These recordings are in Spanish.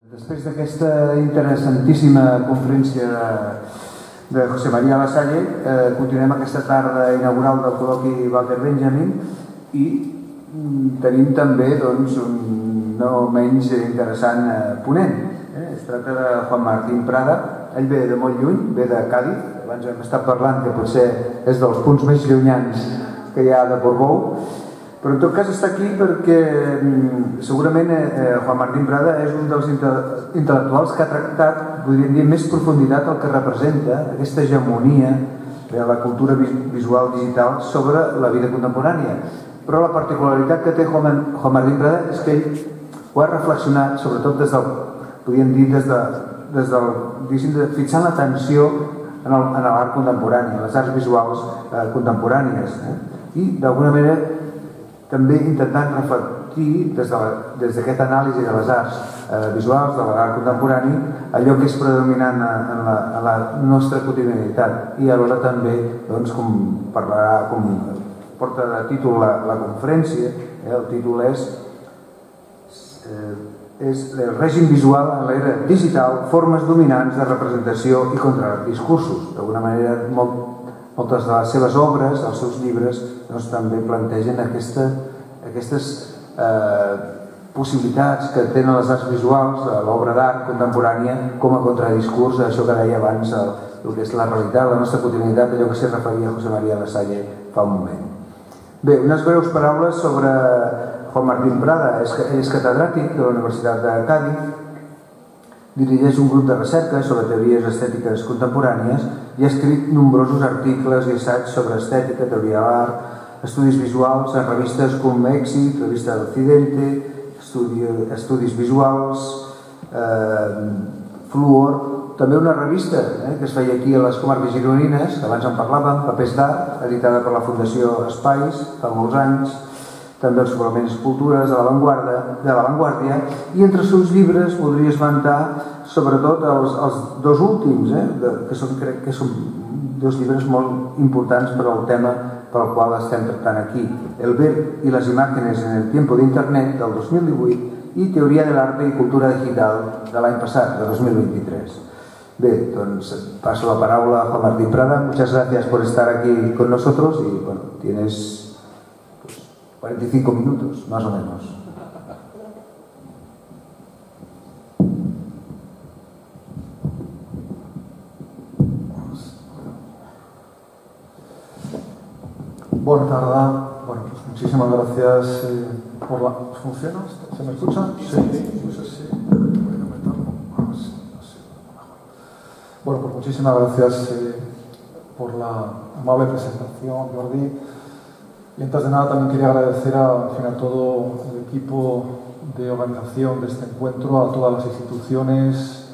Després d'aquesta interessantíssima conferència de José María Lasalle, continuem aquesta tarda inaugural del col·loqui Walter Benjamin i tenim també un no menys interessant ponent. Es tracta de Juan Martín Prada. Ell ve de molt lluny, ve de Càdiz. Abans hem estat parlant que potser és dels punts més llunyans que hi ha de Portbou. Però en tot cas està aquí perquè segurament Juan Martín Prada és un dels intel·lectuals que ha tractat, podríem dir, més profunditat el que representa aquesta hegemonia de la cultura visual digital sobre la vida contemporània. Però la particularitat que té Juan Martín Prada és que ell ho ha reflexionat, sobretot podríem dir, fixant l'atenció en l'art contemporani, en les arts visuals contemporànies, i d'alguna manera també intentant reflectir des d'aquesta anàlisi de les arts visuals, de l'art contemporani, allò que és predominant en la nostra quotidianitat. I alhora també, com porta de títol la conferència, el títol és el règim visual en l'era digital, formes dominants de representació i contradiscursos. D'alguna manera, moltes de les seves obres, els seus llibres, també plantegen aquestes possibilitats que tenen les arts visuals, l'obra d'art contemporània, com a contradiscurs d'això que deia abans, el que és la realitat, la nostra quotidianitat, allò que s'hi referia José María Lasalle fa un moment. Bé, unes breus paraules sobre Juan Martín Prada. Ell és catedràtic de la Universitat de Càdiz, dirigeix un grup de recerca sobre teories estètiques contemporànies i ha escrit nombrosos articles i assaigs sobre estètica, teoria de l'art, estudis visuals en revistes com Èxit, Revista d'Occidente, Estudis Visuals, Fluor, també una revista que es feia aquí a les comarques gironines, que abans en parlàvem, Papers d'Art, editada per la Fundació Espais fa molts anys, també els suplements Cultures de l'Avantguàrdia, i entre els seus llibres podria esmentar sobretot els dos últims, que crec que són dos llibres molt importants per al tema pel qual estem tractant aquí: El ver y las imágenes en el tiempo de Internet, del 2018, i Teoria de l'arte y cultura digital, de l'any passat, de 2023. Bé, doncs paso la paraula a Juan Martín Prada. Muchas gracias por estar aquí con nosotros y bueno, tienes 45 minutos, más o menos. Buenas tardes. Bueno, pues muchísimas gracias por la... ¿Funciona? ¿Se me escucha? Sí. No sé si... Bueno, pues muchísimas gracias por la amable presentación, Jordi. Y antes de nada también quería agradecer a todo el equipo de organización de este encuentro, a todas las instituciones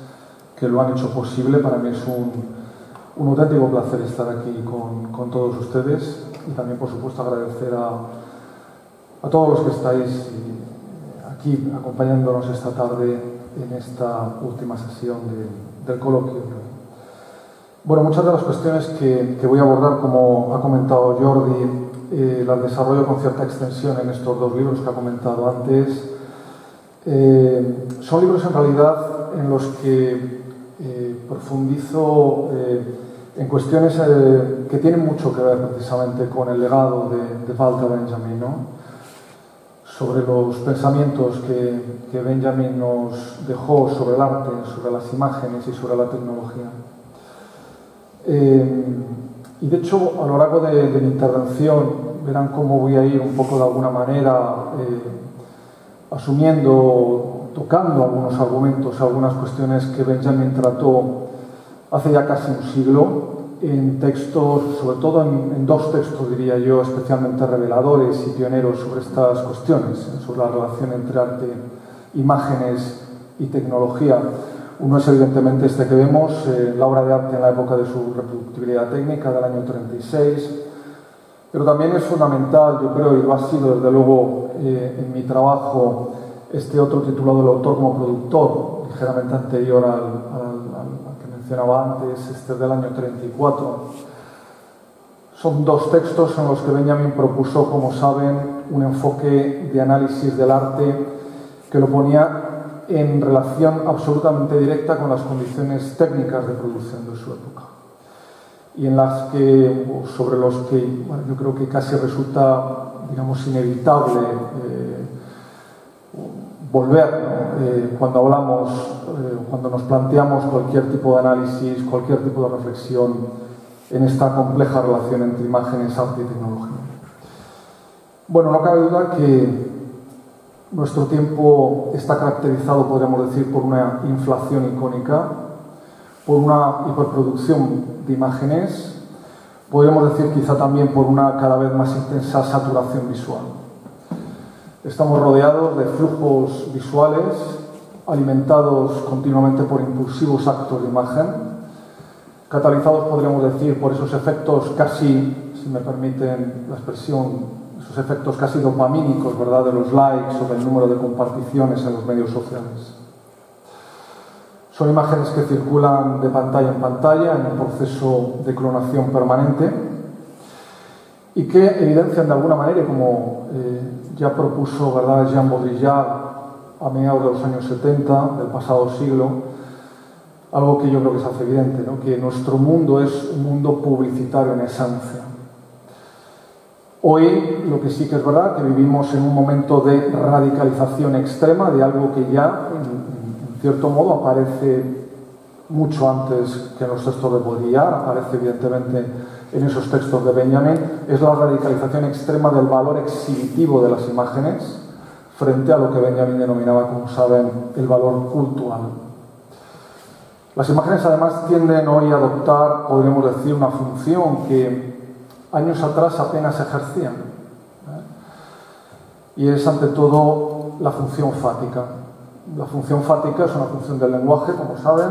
que lo han hecho posible. Para mí es un auténtico placer estar aquí con todos ustedes, y también, por supuesto, agradecer a todos los que estáis aquí acompañándonos esta tarde en esta última sesión del coloquio. Bueno, muchas de las cuestiones que voy a abordar, como ha comentado Jordi, las desarrollo con cierta extensión en estos dos libros que ha comentado antes. Son libros en realidad en los que profundizo en cuestiones que tienen mucho que ver precisamente con el legado de Walter Benjamin, ¿no? Sobre los pensamientos que Benjamin nos dejó sobre el arte, sobre las imágenes y sobre la tecnología. Y de hecho, a lo largo de mi intervención verán cómo voy a ir un poco de alguna manera asumiendo, tocando algunos argumentos, algunas cuestiones que Benjamin trató hace ya casi un siglo, en textos, sobre todo en dos textos, diría yo, especialmente reveladores y pioneros sobre estas cuestiones, sobre la relación entre arte, imágenes y tecnología. Uno es evidentemente este que vemos, la obra de arte en la época de su reproductibilidad técnica, del año 36, pero también es fundamental, yo creo, y lo ha sido desde luego en mi trabajo, este otro titulado El autor como productor, ligeramente anterior al que mencionaba antes, este del año 34. Son dos textos en los que Benjamin propuso, como saben, un enfoque de análisis del arte que lo ponía en relación absolutamente directa con las condiciones técnicas de producción de su época, y en las que, sobre los que, bueno, yo creo que casi resulta, digamos, inevitable volver, ¿no? Cuando hablamos, cuando nos planteamos cualquier tipo de análisis, cualquier tipo de reflexión en esta compleja relación entre imágenes, arte y tecnología. Bueno, no cabe duda que nuestro tiempo está caracterizado, podríamos decir, por una inflación icónica, por una hiperproducción de imágenes, podríamos decir quizá también por una cada vez más intensa saturación visual. Estamos rodeados de flujos visuales alimentados continuamente por impulsivos actos de imagen, catalizados, podríamos decir, por esos efectos casi, si me permiten la expresión, esos efectos casi dopamínicos, ¿verdad?, de los likes o del número de comparticiones en los medios sociales. Son imágenes que circulan de pantalla en pantalla en un proceso de clonación permanente y que evidencian de alguna manera, como ya propuso, ¿verdad?, Jean Baudrillard a mediados de los años 70 del pasado siglo, algo que yo creo que se hace evidente, ¿no?, que nuestro mundo es un mundo publicitario en esencia. Hoy lo que sí que es verdad que vivimos en un momento de radicalización extrema de algo que ya, en cierto modo, aparece mucho antes que en los textos de Baudrillard, aparece evidentemente en esos textos de Benjamin, es la radicalización extrema del valor exhibitivo de las imágenes frente a lo que Benjamin denominaba, como saben, el valor cultural. Las imágenes además tienden hoy a adoptar, podríamos decir, una función que años atrás apenas ejercían, y es ante todo la función fática. La función fática es una función del lenguaje, como saben,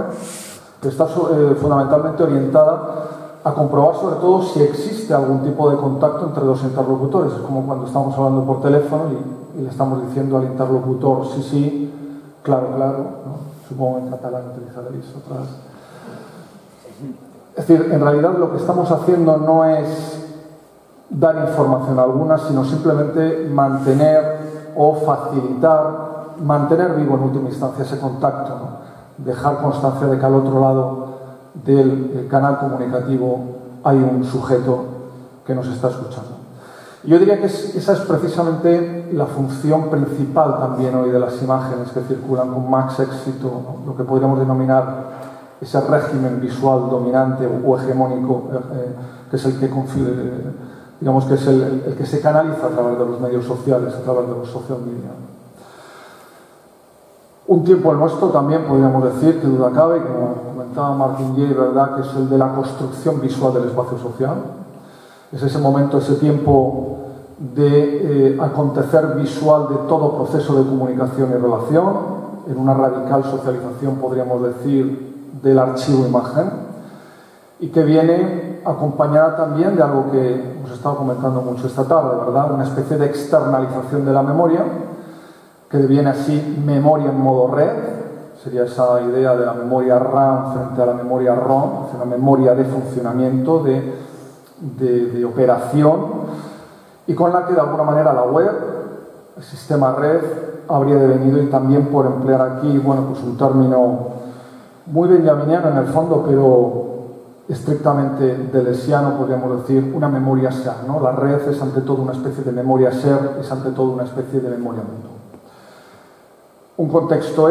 que está fundamentalmente orientada a comprobar sobre todo si existe algún tipo de contacto entre dos interlocutores. Es como cuando estamos hablando por teléfono y le estamos diciendo al interlocutor sí, sí, claro, claro, ¿no? Supongo en catalán utilizaréis otras. Es decir, en realidad lo que estamos haciendo no es dar información alguna, sino simplemente mantener o facilitar, mantener vivo en última instancia ese contacto, ¿no? Dejar constancia de que al otro lado del canal comunicativo hay un sujeto que nos está escuchando. Y yo diría que esa es precisamente la función principal también hoy de las imágenes que circulan con más éxito, ¿no?, lo que podríamos denominar ese régimen visual dominante o hegemónico, que es el que digamos que es el que se canaliza a través de los medios sociales, a través de los social media. Un tiempo el nuestro también podríamos decir, que duda cabe, como comentaba Martin Jay, ¿verdad?, que es el de la construcción visual del espacio social. Es ese momento, ese tiempo de acontecer visual de todo proceso de comunicación y relación, en una radical socialización, podríamos decir, del archivo imagen, y que viene acompañada también de algo que hemos estado comentando mucho esta tarde, ¿verdad?, una especie de externalización de la memoria, que deviene así memoria en modo red. Sería esa idea de la memoria RAM frente a la memoria ROM, una memoria de funcionamiento, de operación, y con la que de alguna manera la web, el sistema red, habría devenido, y también por emplear aquí, bueno, pues un término muy benjaminiano en el fondo, pero estrictamente deleuziano, podríamos decir, una memoria share, ¿no? La red es ante todo una especie de memoria share, es ante todo una especie de memoria mutua. Un contexto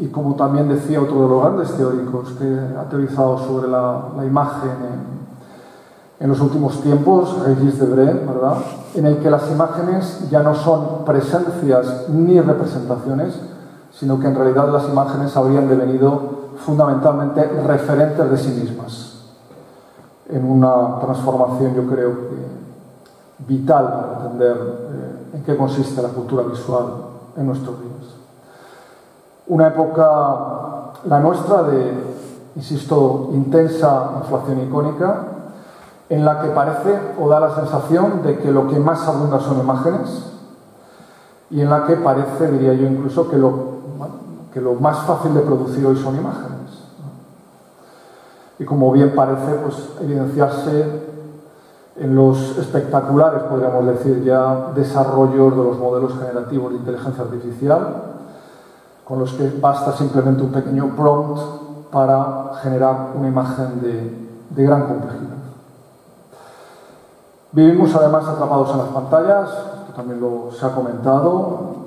y como también decía otro de los grandes teóricos que ha teorizado sobre la imagen en los últimos tiempos, Régis Debray, ¿verdad?, en el que las imágenes ya no son presencias ni representaciones, sino que en realidad las imágenes habrían devenido fundamentalmente referentes de sí mismas, en una transformación, yo creo que vital para entender en qué consiste la cultura visual en nuestros días. Una época, la nuestra, de, insisto, intensa inflación icónica, en la que parece o da la sensación de que lo que más abunda son imágenes, y en la que parece, diría yo incluso, que lo más fácil de producir hoy son imágenes, ¿no? Y como bien parece, pues evidenciarse en los espectaculares, podríamos decir ya, desarrollos de los modelos generativos de inteligencia artificial, con los que basta simplemente un pequeño prompt para generar una imagen de gran complejidad. Vivimos además atrapados en las pantallas, esto también se ha comentado.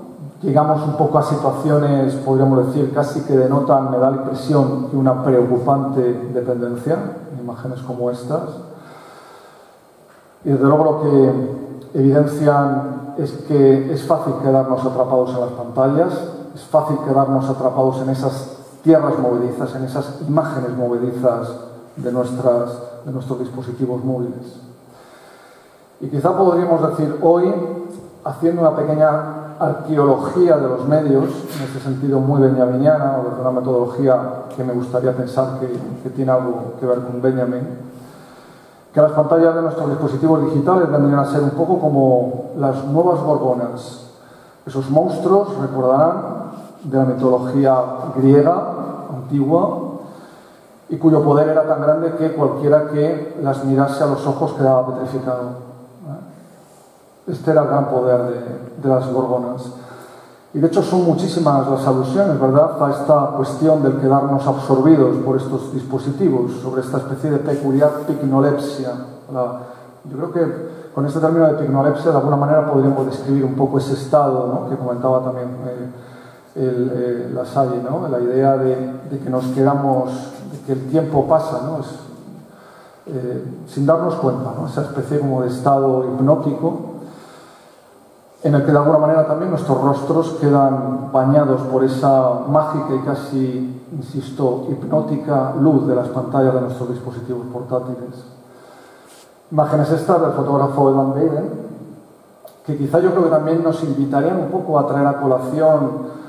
Llegamos un poco a situaciones, podríamos decir, casi que denotan, me da la impresión, una preocupante dependencia en imágenes como estas. Y desde luego lo que evidencian es que es fácil quedarnos atrapados en las pantallas, es fácil quedarnos atrapados en esas tierras movedizas, en esas imágenes movedizas de nuestros dispositivos móviles. Y quizá podríamos decir hoy, haciendo una pequeña arqueología de los medios, en este sentido muy benjaminiana, o de una metodología que me gustaría pensar que tiene algo que ver con Benjamin, que las pantallas de nuestros dispositivos digitales vendrían a ser un poco como las nuevas gorgonas, esos monstruos, recordarán, de la mitología griega antigua, y cuyo poder era tan grande que cualquiera que las mirase a los ojos quedaba petrificado. Este era el gran poder de las gorgonas. Y de hecho son muchísimas las alusiones, ¿verdad?, a esta cuestión del quedarnos absorbidos por estos dispositivos, sobre esta especie de peculiar pignolepsia. Yo creo que con este término de pignolepsia de alguna manera podríamos describir un poco ese estado, ¿no?, que comentaba también Lassalle, ¿no?, la idea de que nos quedamos, de que el tiempo pasa, ¿no?, sin darnos cuenta, ¿no?, esa especie como de estado hipnótico en el que de alguna manera también nuestros rostros quedan bañados por esa mágica y casi, insisto, hipnótica luz de las pantallas de nuestros dispositivos portátiles. Imágenes estas del fotógrafo Evan Baden, que quizá yo creo que también nos invitarían un poco a traer a colación,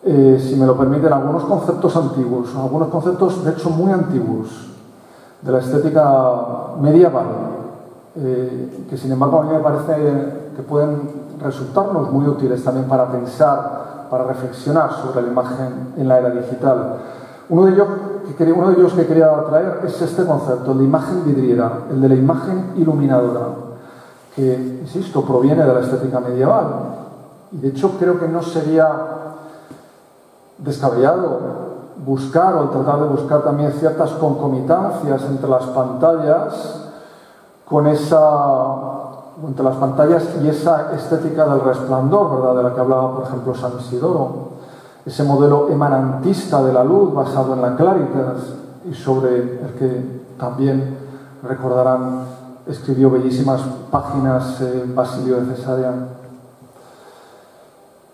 si me lo permiten, algunos conceptos antiguos, algunos conceptos de hecho muy antiguos, de la estética medieval, que sin embargo a mí me parece que pueden resultarnos muy útiles también para pensar, para reflexionar sobre la imagen en la era digital. Uno de ellos que quería traer es este concepto, el de imagen vidriera, el de la imagen iluminadora, que, insisto, proviene de la estética medieval. Y de hecho creo que no sería descabellado buscar o tratar de buscar también ciertas concomitancias entre las pantallas entre las pantallas y esa estética del resplandor, ¿verdad?, de la que hablaba, por ejemplo, San Isidoro. Ese modelo emanantista de la luz basado en la claritas y sobre el que también, recordarán, escribió bellísimas páginas Basilio de Cesarea.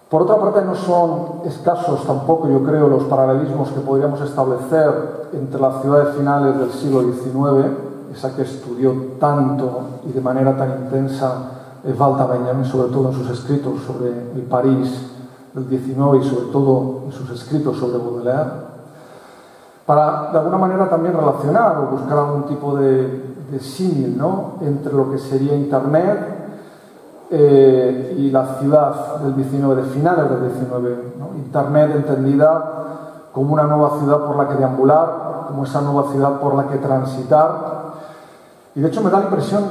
Por otra parte, no son escasos tampoco, yo creo, los paralelismos que podríamos establecer entre las ciudades finales del siglo XIX, esa que estudió tanto y de manera tan intensa Walter Benjamin, sobre todo en sus escritos sobre el París del XIX y sobre todo en sus escritos sobre Baudelaire, para de alguna manera también relacionar o buscar algún tipo de símil, ¿no?, entre lo que sería Internet y la ciudad del XIX, de finales del XIX, ¿no? Internet entendida como una nueva ciudad por la que deambular, como esa nueva ciudad por la que transitar. Y de hecho me da la impresión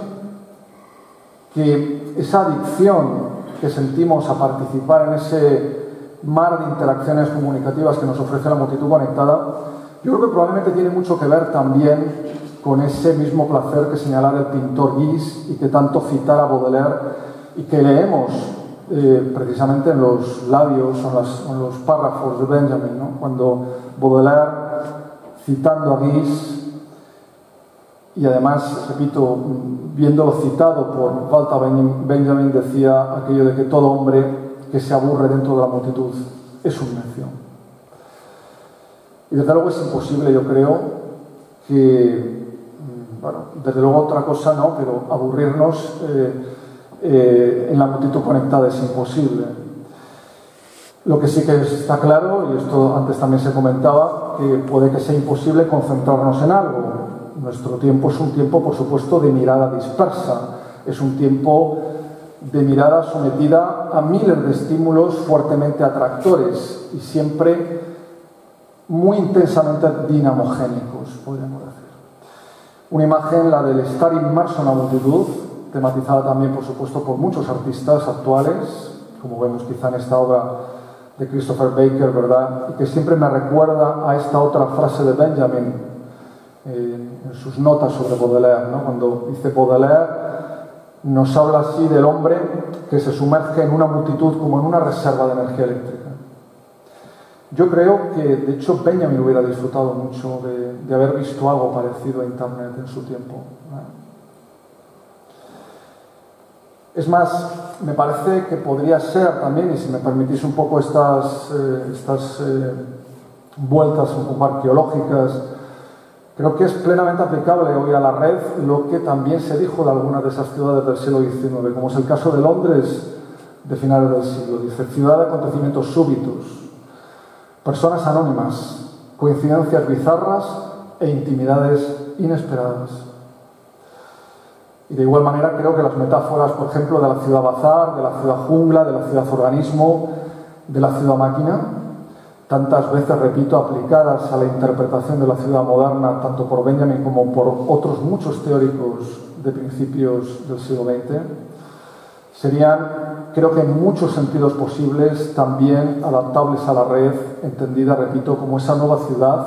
que esa adicción que sentimos a participar en ese mar de interacciones comunicativas que nos ofrece la multitud conectada, yo creo que probablemente tiene mucho que ver también con ese mismo placer que señalara el pintor Guise y que tanto citara Baudelaire y que leemos precisamente en los labios, en los párrafos de Benjamin, ¿no?, cuando Baudelaire, citando a Guise, y además, repito, viéndolo citado por Walter Benjamin, decía aquello de que todo hombre que se aburre dentro de la multitud es un necio. Y desde luego es imposible, yo creo, que, bueno, desde luego otra cosa no, pero aburrirnos en la multitud conectada es imposible. Lo que sí que está claro, y esto antes también se comentaba, que puede que sea imposible concentrarnos en algo. Nuestro tiempo es un tiempo, por supuesto, de mirada dispersa. Es un tiempo de mirada sometida a miles de estímulos fuertemente atractores y siempre muy intensamente dinamogénicos, podríamos decir. Una imagen, la del estar inmerso en la multitud, tematizada también, por supuesto, por muchos artistas actuales, como vemos quizá en esta obra de Christopher Baker, ¿verdad? Y que siempre me recuerda a esta otra frase de Benjamin en sus notas sobre Baudelaire, ¿no? Cuando dice Baudelaire, nos habla así del hombre que se sumerge en una multitud como en una reserva de energía eléctrica. Yo creo que, de hecho, Benjamin hubiera disfrutado mucho de haber visto algo parecido a Internet en su tiempo, ¿no? Es más, me parece que podría ser también, y si me permitís un poco estas vueltas un poco arqueológicas, creo que es plenamente aplicable hoy a la red lo que también se dijo de algunas de esas ciudades del siglo XIX, como es el caso de Londres de finales del siglo. Dice, ciudad de acontecimientos súbitos, personas anónimas, coincidencias bizarras e intimidades inesperadas. Y de igual manera creo que las metáforas, por ejemplo, de la ciudad bazar, de la ciudad jungla, de la ciudad organismo, de la ciudad máquina, tantas veces, repito, aplicadas a la interpretación de la ciudad moderna, tanto por Benjamin como por otros muchos teóricos de principios del siglo XX, serían, creo que en muchos sentidos posibles, también adaptables a la red, entendida, repito, como esa nueva ciudad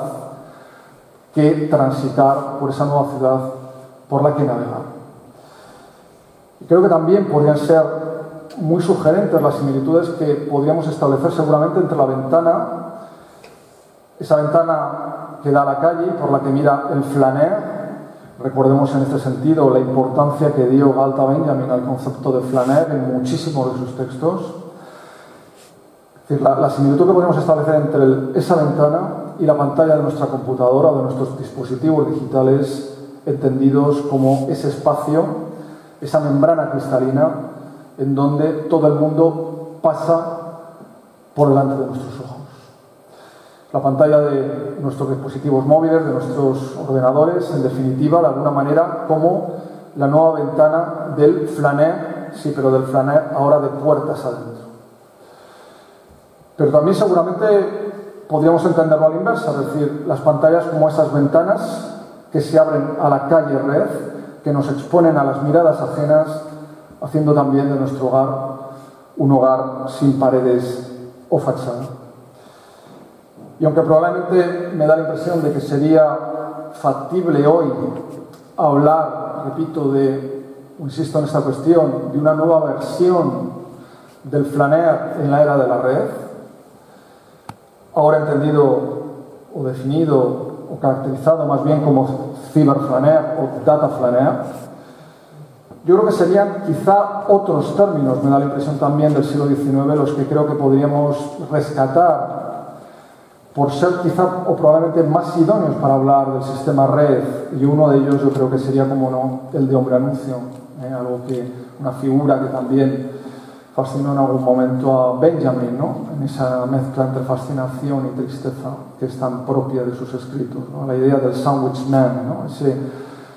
que transitar, por esa nueva ciudad por la que navegar. Y creo que también podrían ser muy sugerentes las similitudes que podríamos establecer seguramente entre la ventana, esa ventana que da a la calle y por la que mira el flaner. Recordemos en este sentido la importancia que dio Galta Benjamin al concepto de flaner en muchísimos de sus textos. Es decir, la similitud que podemos establecer entre esa ventana y la pantalla de nuestra computadora o de nuestros dispositivos digitales, entendidos como ese espacio, esa membrana cristalina en donde todo el mundo pasa por delante de nuestros ojos. La pantalla de nuestros dispositivos móviles, de nuestros ordenadores, en definitiva, de alguna manera, como la nueva ventana del flaner, sí, pero del flaner ahora de puertas adentro. Pero también seguramente podríamos entenderlo a la inversa, es decir, las pantallas como esas ventanas que se abren a la calle red, que nos exponen a las miradas ajenas, haciendo también de nuestro hogar un hogar sin paredes o fachada. Y aunque probablemente me da la impresión de que sería factible hoy hablar, repito, insisto en esta cuestión, de una nueva versión del flaner en la era de la red, ahora entendido o definido o caracterizado más bien como ciberflaner o data flaner, yo creo que serían quizá otros términos, me da la impresión también del siglo XIX, los que creo que podríamos rescatar por ser quizá o probablemente más idóneos para hablar del sistema red, y uno de ellos yo creo que sería, como no, el de hombre anuncio, una figura que también fascinó en algún momento a Benjamin, ¿no? En esa mezcla entre fascinación y tristeza que es tan propia de sus escritos, ¿no? La idea del sandwich man, ¿no?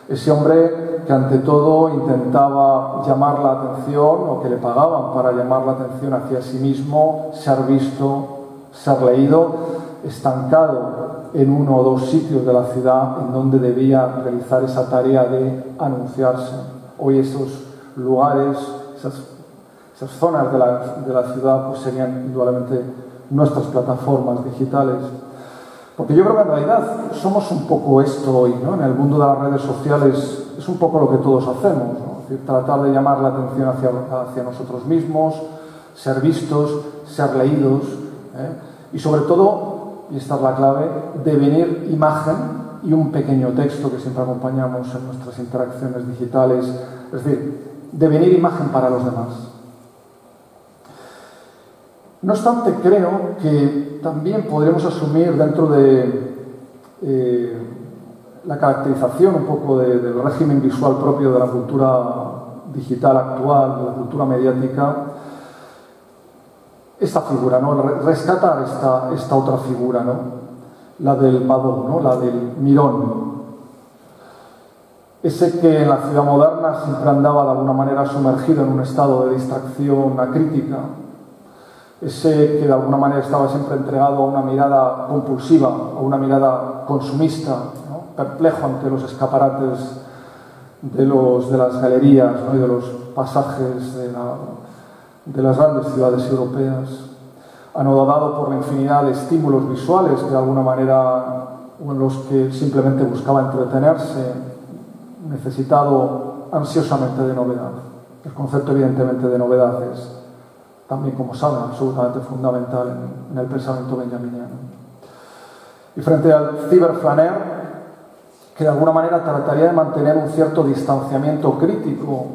Ese hombre que ante todo intentaba llamar la atención, o que le pagaban para llamar la atención hacia sí mismo, ser visto, ser leído, estancado en uno o dos sitios de la ciudad en donde debía realizar esa tarea de anunciarse. Hoy esos lugares, esas zonas de la ciudad, pues serían indudablemente nuestras plataformas digitales. Porque yo creo que en realidad somos un poco esto hoy, ¿no? En el mundo de las redes sociales es un poco lo que todos hacemos, ¿no? Es decir, tratar de llamar la atención hacia nosotros mismos, ser vistos, ser leídos, y sobre todo, y esta es la clave, devenir imagen y un pequeño texto que siempre acompañamos en nuestras interacciones digitales, es decir, devenir imagen para los demás. No obstante, creo que también podríamos asumir dentro de la caracterización un poco del régimen visual propio de la cultura digital actual, de la cultura mediática, esta figura, ¿no? Rescatar esta otra figura, ¿no? La del Badó, ¿no? La del mirón. Ese que en la ciudad moderna siempre andaba de alguna manera sumergido en un estado de distracción acrítica. Ese que de alguna manera estaba siempre entregado a una mirada compulsiva, a una mirada consumista, ¿no? perplejo ante los escaparates de las galerías, ¿no? Y de los pasajes de las grandes ciudades europeas, anodado por la infinidad de estímulos visuales que de alguna manera, en los que simplemente buscaba entretenerse, necesitado ansiosamente de novedad. El concepto, evidentemente, de novedad es también, como saben, absolutamente fundamental en el pensamiento benjaminiano. Y frente al ciberflaner, que de alguna manera trataría de mantener un cierto distanciamiento crítico,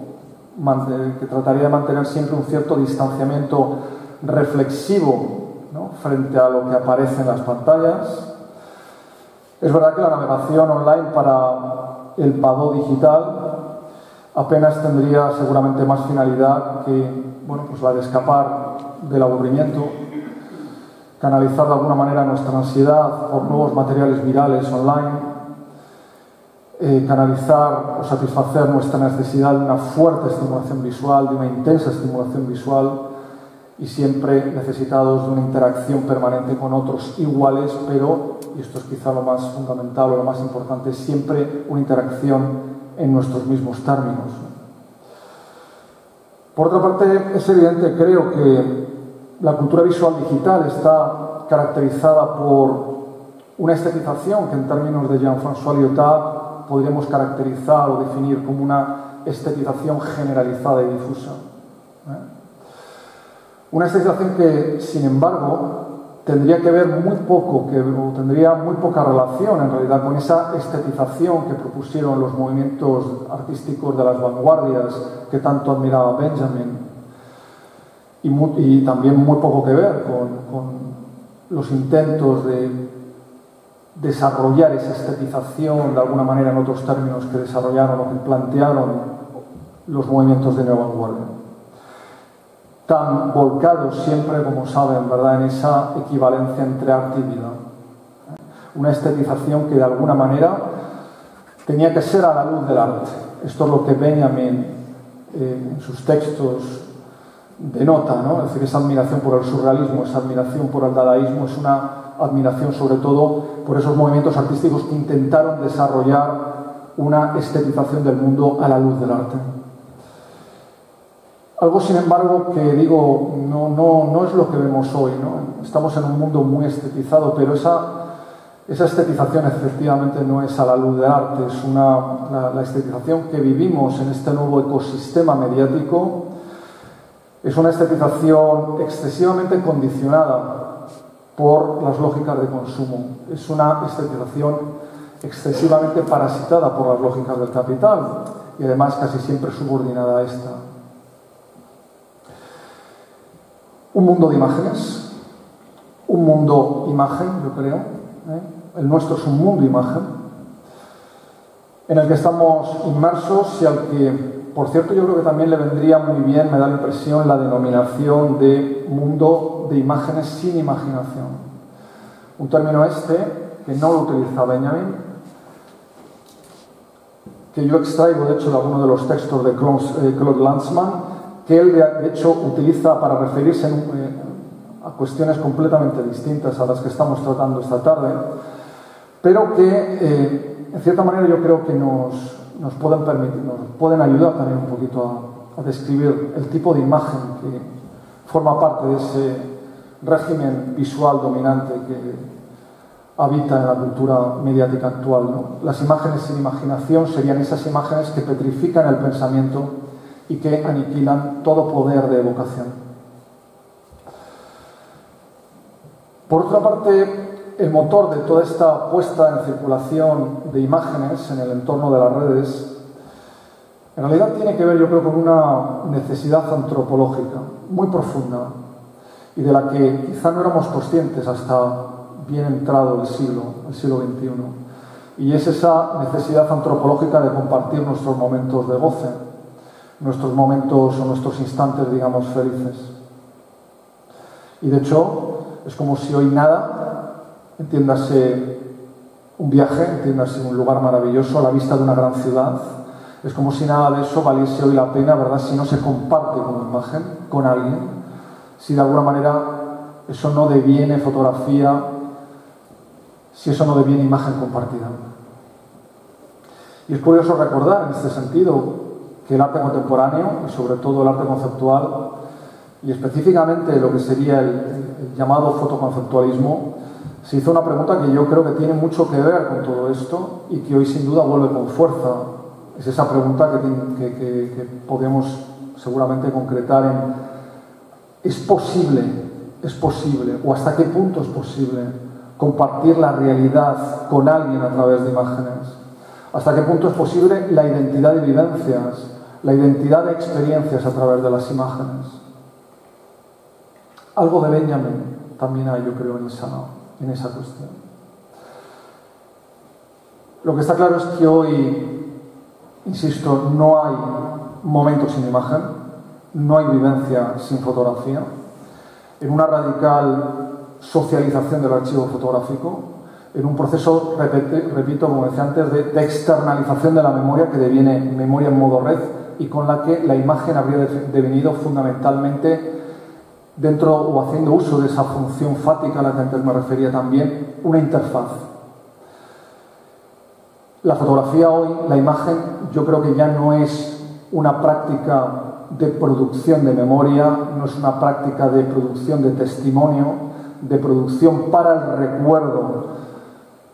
que trataría de mantener siempre un cierto distanciamiento reflexivo, ¿no?, frente a lo que aparece en las pantallas. Es verdad que la navegación online para el Padó digital apenas tendría seguramente más finalidad que, bueno, pues la de escapar del aburrimiento, canalizar de alguna manera nuestra ansiedad por nuevos materiales virales online, canalizar o satisfacer nuestra necesidad de una fuerte estimulación visual, de una intensa estimulación visual, y siempre necesitados de una interacción permanente con otros iguales, pero, y esto es quizá lo más fundamental o lo más importante, siempre una interacción en nuestros mismos términos. Por otra parte, es evidente, creo, que la cultura visual digital está caracterizada por una estetización que en términos de Jean-François Lyotard podríamos caracterizar o definir como una estetización generalizada y difusa. Una estetización que, sin embargo, tendría que ver muy poco, o tendría muy poca relación en realidad con esa estetización que propusieron los movimientos artísticos de las vanguardias que tanto admiraba Benjamin, y también muy poco que ver con los intentos de desarrollar esa estetización de alguna manera en otros términos que desarrollaron o que plantearon los movimientos de nueva vanguardia, tan volcados siempre, como saben, ¿verdad?, en esa equivalencia entre arte y vida. Una estetización que de alguna manera tenía que ser a la luz del arte. Esto es lo que Benjamin en sus textos denota, ¿no? Es decir, esa admiración por el surrealismo, esa admiración por el dadaísmo, es una admiración sobre todo por esos movimientos artísticos que intentaron desarrollar una estetización del mundo a la luz del arte. Algo, sin embargo, que digo, no es lo que vemos hoy, ¿no? Estamos en un mundo muy estetizado, pero esa estetización efectivamente no es a la luz del arte, es la estetización que vivimos en este nuevo ecosistema mediático. Es una estetización excesivamente condicionada por las lógicas de consumo. Es una estetización excesivamente parasitada por las lógicas del capital y además casi siempre subordinada a esta. Un mundo de imágenes, un mundo imagen, yo creo. El nuestro es un mundo imagen en el que estamos inmersos y al que, por cierto, yo creo que también le vendría muy bien, me da la impresión, la denominación de mundo de imágenes sin imaginación. Un término que no lo utiliza Benjamin, que yo extraigo, de hecho, de alguno de los textos de Claude Lanzmann, que él, de hecho, utiliza para referirse a cuestiones completamente distintas a las que estamos tratando esta tarde, pero que, en cierta manera, yo creo que nos pueden ayudar también un poquito a describir el tipo de imagen que forma parte de ese régimen visual dominante que habita en la cultura mediática actual, ¿no? Las imágenes sin imaginación serían esas imágenes que petrifican el pensamiento y que aniquilan todo poder de evocación. Por otra parte, el motor de toda esta puesta en circulación de imágenes en el entorno de las redes, en realidad tiene que ver, yo creo, con una necesidad antropológica muy profunda y de la que quizá no éramos conscientes hasta bien entrado el siglo XXI. Y es esa necesidad antropológica de compartir nuestros momentos de goce, nuestros momentos o nuestros instantes, digamos, felices. Y de hecho, es como si hoy nada, entiéndase un viaje, entiéndase un lugar maravilloso a la vista de una gran ciudad, es como si nada de eso valiese hoy la pena, ¿verdad?, si no se comparte como imagen con alguien, si de alguna manera eso no deviene fotografía, si eso no deviene imagen compartida. Y es curioso recordar en este sentido que el arte contemporáneo, y sobre todo el arte conceptual, y específicamente lo que sería el llamado fotoconceptualismo, se hizo una pregunta que yo creo que tiene mucho que ver con todo esto y que hoy sin duda vuelve con fuerza. Es esa pregunta que podemos seguramente concretar en ¿es posible, o hasta qué punto es posible compartir la realidad con alguien a través de imágenes? ¿Hasta qué punto es posible la identidad de vivencias, la identidad de experiencias a través de las imágenes? Algo de Benjamin también hay, yo creo, en esa cuestión. Lo que está claro es que hoy, insisto, no hay momento sin imagen, no hay vivencia sin fotografía. En una radical socialización del archivo fotográfico, en un proceso, repito, como decía antes, de externalización de la memoria que deviene memoria en modo red y con la que la imagen habría devenido fundamentalmente, dentro o haciendo uso de esa función fática a la que antes me refería también, una interfaz. La fotografía hoy, la imagen, yo creo que ya no es una práctica de producción de memoria, no es una práctica de producción de testimonio, de producción para el recuerdo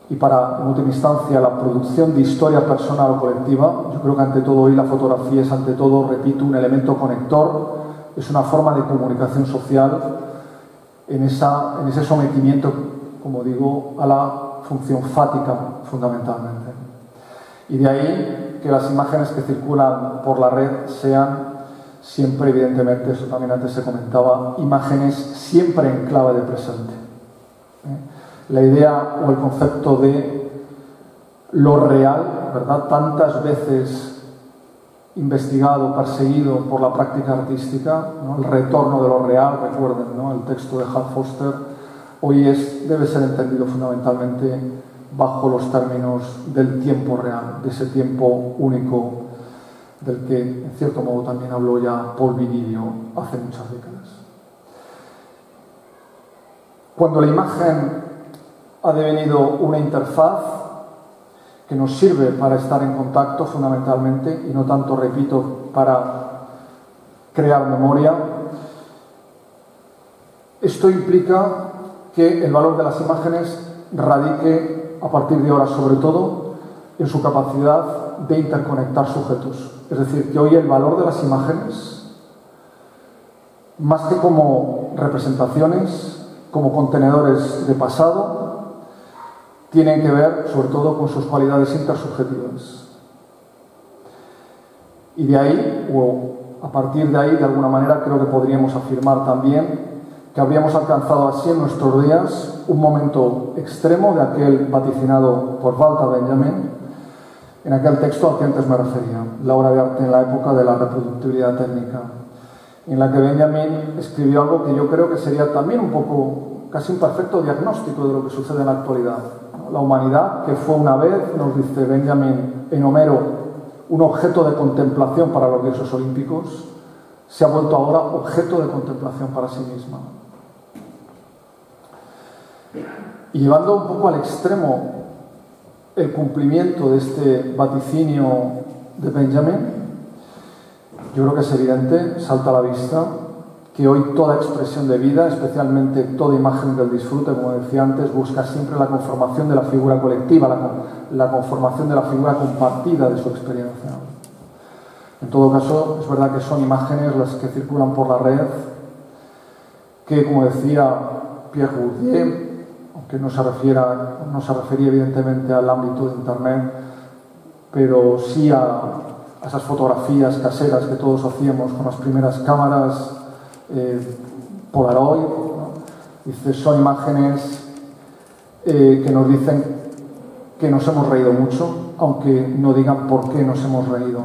y para, en última instancia, la producción de historia personal o colectiva. Yo creo que ante todo hoy la fotografía es, ante todo, repito, un elemento conector, es una forma de comunicación social en ese sometimiento, como digo, a la función fática, fundamentalmente. Y de ahí que las imágenes que circulan por la red sean siempre, evidentemente, eso también antes se comentaba, imágenes siempre en clave de presente. La idea o el concepto de lo real, ¿verdad?, tantas veces investigado, perseguido por la práctica artística, ¿no?, el retorno de lo real, recuerden, ¿no?, el texto de Hal Foster, hoy debe ser entendido fundamentalmente bajo los términos del tiempo real, de ese tiempo único del que, en cierto modo, también habló ya Paul Virilio hace muchas décadas. Cuando la imagen ha devenido una interfaz que nos sirve para estar en contacto fundamentalmente y no tanto, repito, para crear memoria, esto implica que el valor de las imágenes radique a partir de ahora sobre todo en su capacidad de interconectar sujetos. Es decir, que hoy el valor de las imágenes, más que como representaciones, como contenedores de pasado, tienen que ver sobre todo con sus cualidades intersubjetivas. Y de ahí, o a partir de ahí, de alguna manera, creo que podríamos afirmar también que habríamos alcanzado así en nuestros días un momento extremo de aquel vaticinado por Walter Benjamin, en aquel texto al que antes me refería, la obra de arte en la época de la reproductibilidad técnica, en la que Benjamin escribió algo que yo creo que sería también un poco, casi un perfecto diagnóstico de lo que sucede en la actualidad. La humanidad, que fue una vez, nos dice Benjamin en Homero, un objeto de contemplación para los dioses olímpicos, se ha vuelto ahora objeto de contemplación para sí misma. Y llevando un poco al extremo el cumplimiento de este vaticinio de Benjamin, yo creo que es evidente, salta a la vista, que hoy toda expresión de vida, especialmente toda imagen del disfrute, como decía antes, busca siempre la conformación de la figura colectiva, la conformación de la figura compartida de su experiencia. En todo caso, es verdad que son imágenes las que circulan por la red, que, como decía Pierre Bourdieu, aunque no se refería evidentemente al ámbito de Internet, pero sí a esas fotografías caseras que todos hacíamos con las primeras cámaras Polaroid, ¿no? Dice, son imágenes que nos dicen que nos hemos reído mucho, aunque no digan por qué nos hemos reído.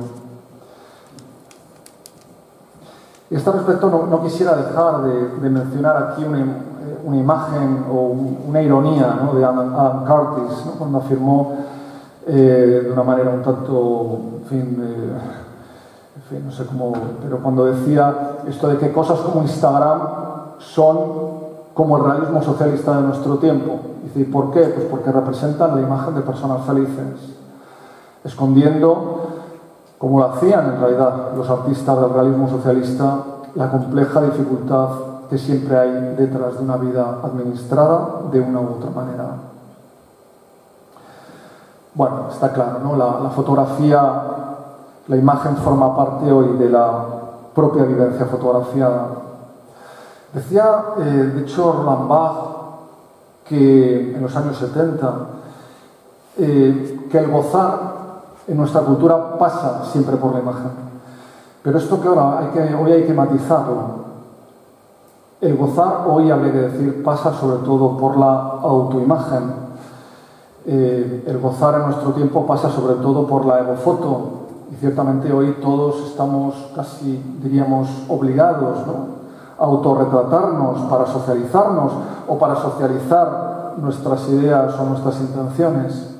Y a este respecto no quisiera dejar de mencionar aquí una imagen o una ironía, ¿no?, de Adam Curtis, ¿no?, cuando afirmó de una manera un tanto, no sé cómo, pero cuando decía esto de que cosas como Instagram son como el realismo socialista de nuestro tiempo. Dice, ¿y por qué? Pues porque representan la imagen de personas felices. escondiendo, como lo hacían en realidad los artistas del realismo socialista, la compleja dificultad que siempre hay detrás de una vida administrada de una u otra manera. Bueno, está claro, ¿no? La fotografía, la imagen forma parte hoy de la propia vivencia fotografiada. Decía, de hecho, Roland Barthes, que en los años 70, que el gozar en nuestra cultura pasa siempre por la imagen. Pero esto, claro, hoy hay que matizarlo. El gozar, hoy habría que decir, pasa sobre todo por la autoimagen. El gozar en nuestro tiempo pasa sobre todo por la egofoto. Y ciertamente hoy todos estamos casi, diríamos, obligados, ¿no?, a autorretratarnos para socializarnos o para socializar nuestras ideas o nuestras intenciones.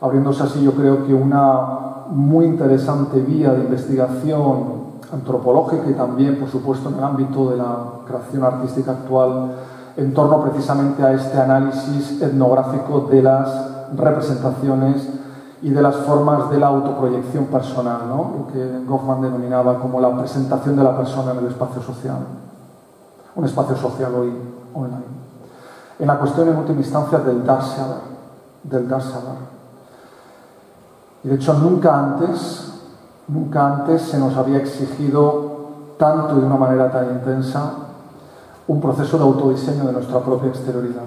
Abriéndose así, yo creo que una muy interesante vía de investigación antropológica y también, por supuesto, en el ámbito de la creación artística actual, en torno precisamente a este análisis etnográfico de las representaciones y de las formas de la autoproyección personal, ¿no?, lo que Goffman denominaba como la presentación de la persona en el espacio social. Un espacio social hoy online. En la cuestión, en última instancia, del Darsaber. Y de hecho, nunca antes se nos había exigido tanto y de una manera tan intensa un proceso de autodiseño de nuestra propia exterioridad.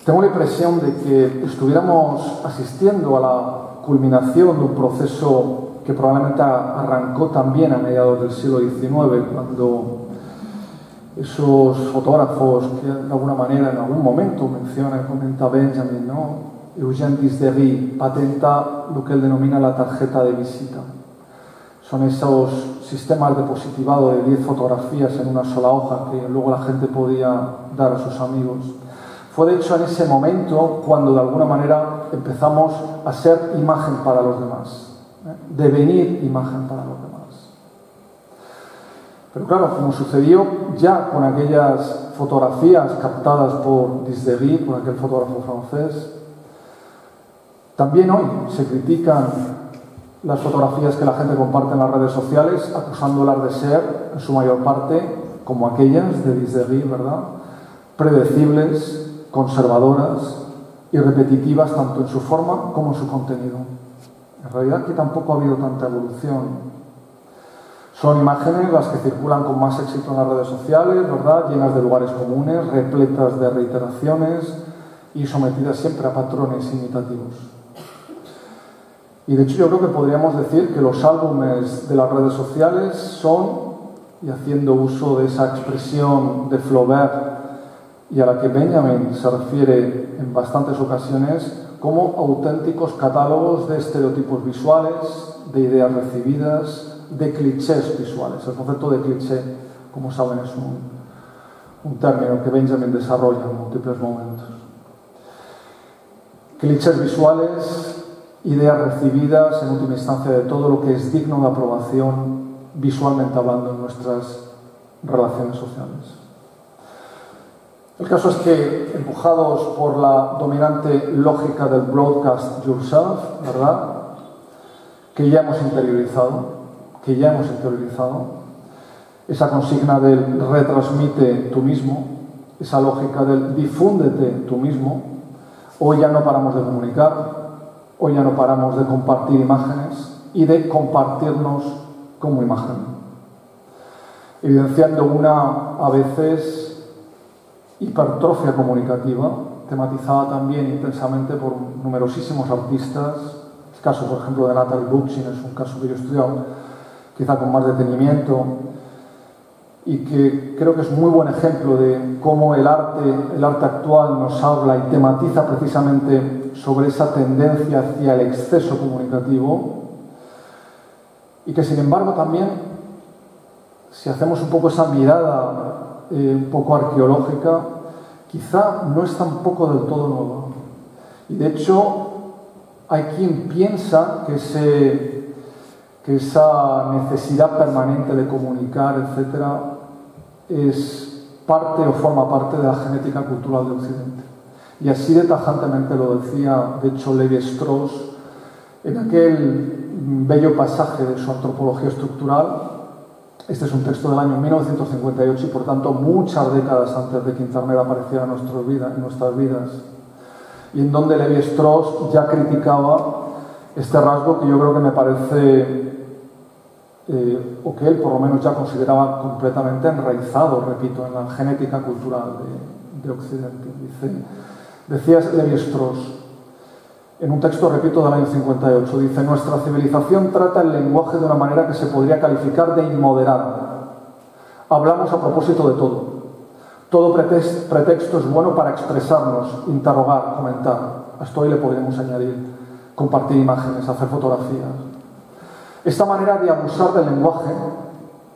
Tengo la impresión de que estuviéramos asistiendo a la culminación de un proceso que probablemente arrancó también a mediados del siglo XIX, cuando esos fotógrafos que de alguna manera en algún momento comenta Benjamin, ¿no?, Eugène Disdéry, patenta lo que él denomina la tarjeta de visita. Son esos sistemas de positivado de 10 fotografías en una sola hoja que luego la gente podía dar a sus amigos. Fue de hecho en ese momento cuando de alguna manera empezamos a ser imagen para los demás, devenir imagen para los demás. Pero claro, como sucedió ya con aquellas fotografías captadas por Disdéry, por aquel fotógrafo francés, también hoy se critican las fotografías que la gente comparte en las redes sociales, acusándolas de ser, en su mayor parte, como aquellas de Disdéry, ¿verdad?, predecibles, conservadoras y repetitivas tanto en su forma como en su contenido. En realidad aquí tampoco ha habido tanta evolución. Son imágenes las que circulan con más éxito en las redes sociales, ¿verdad?, llenas de lugares comunes, repletas de reiteraciones y sometidas siempre a patrones imitativos. Y de hecho yo creo que podríamos decir que los álbumes de las redes sociales son, y haciendo uso de esa expresión de Flaubert y a la que Benjamin se refiere en bastantes ocasiones, como auténticos catálogos de estereotipos visuales, de ideas recibidas, de clichés visuales. El concepto de cliché, como saben, es un término que Benjamin desarrolla en múltiples momentos. Clichés visuales, ideas recibidas, en última instancia, de todo lo que es digno de aprobación visualmente hablando en nuestras relaciones sociales. El caso es que, empujados por la dominante lógica del broadcast yourself, ¿verdad?, que ya hemos interiorizado, esa consigna del retransmite tú mismo, esa lógica del difúndete tú mismo, hoy ya no paramos de comunicar, hoy ya no paramos de compartir imágenes y de compartirnos como imagen, evidenciando una, a veces, hipertrofia comunicativa, tematizada también intensamente por numerosísimos artistas. El caso, por ejemplo, de Natalie Bookchin es un caso que yo he estudiado quizá con más detenimiento y que creo que es muy buen ejemplo de cómo el arte actual nos habla y tematiza precisamente sobre esa tendencia hacia el exceso comunicativo, y que sin embargo también, si hacemos un poco esa mirada un poco arqueológica, quizá no es tampoco del todo nueva. Y de hecho hay quien piensa que esa necesidad permanente de comunicar, etcétera, es parte o forma parte de la genética cultural de Occidente. Y así de tajantemente lo decía, de hecho, Lévi-Strauss en aquel bello pasaje de su Antropología Estructural. Este es un texto del año 1958 y, por tanto, muchas décadas antes de que Internet apareciera en nuestras vidas, y en donde Lévi-Strauss ya criticaba este rasgo que yo creo que me parece, o que él por lo menos ya consideraba completamente enraizado, repito, en la genética cultural de Occidente. Decía Lévi-Strauss, en un texto, repito, del año 58, dice: nuestra civilización trata el lenguaje de una manera que se podría calificar de inmoderada. Hablamos a propósito de todo. Todo pretexto es bueno para expresarnos, interrogar, comentar. Hasta hoy le podríamos añadir compartir imágenes, hacer fotografías. Esta manera de abusar del lenguaje,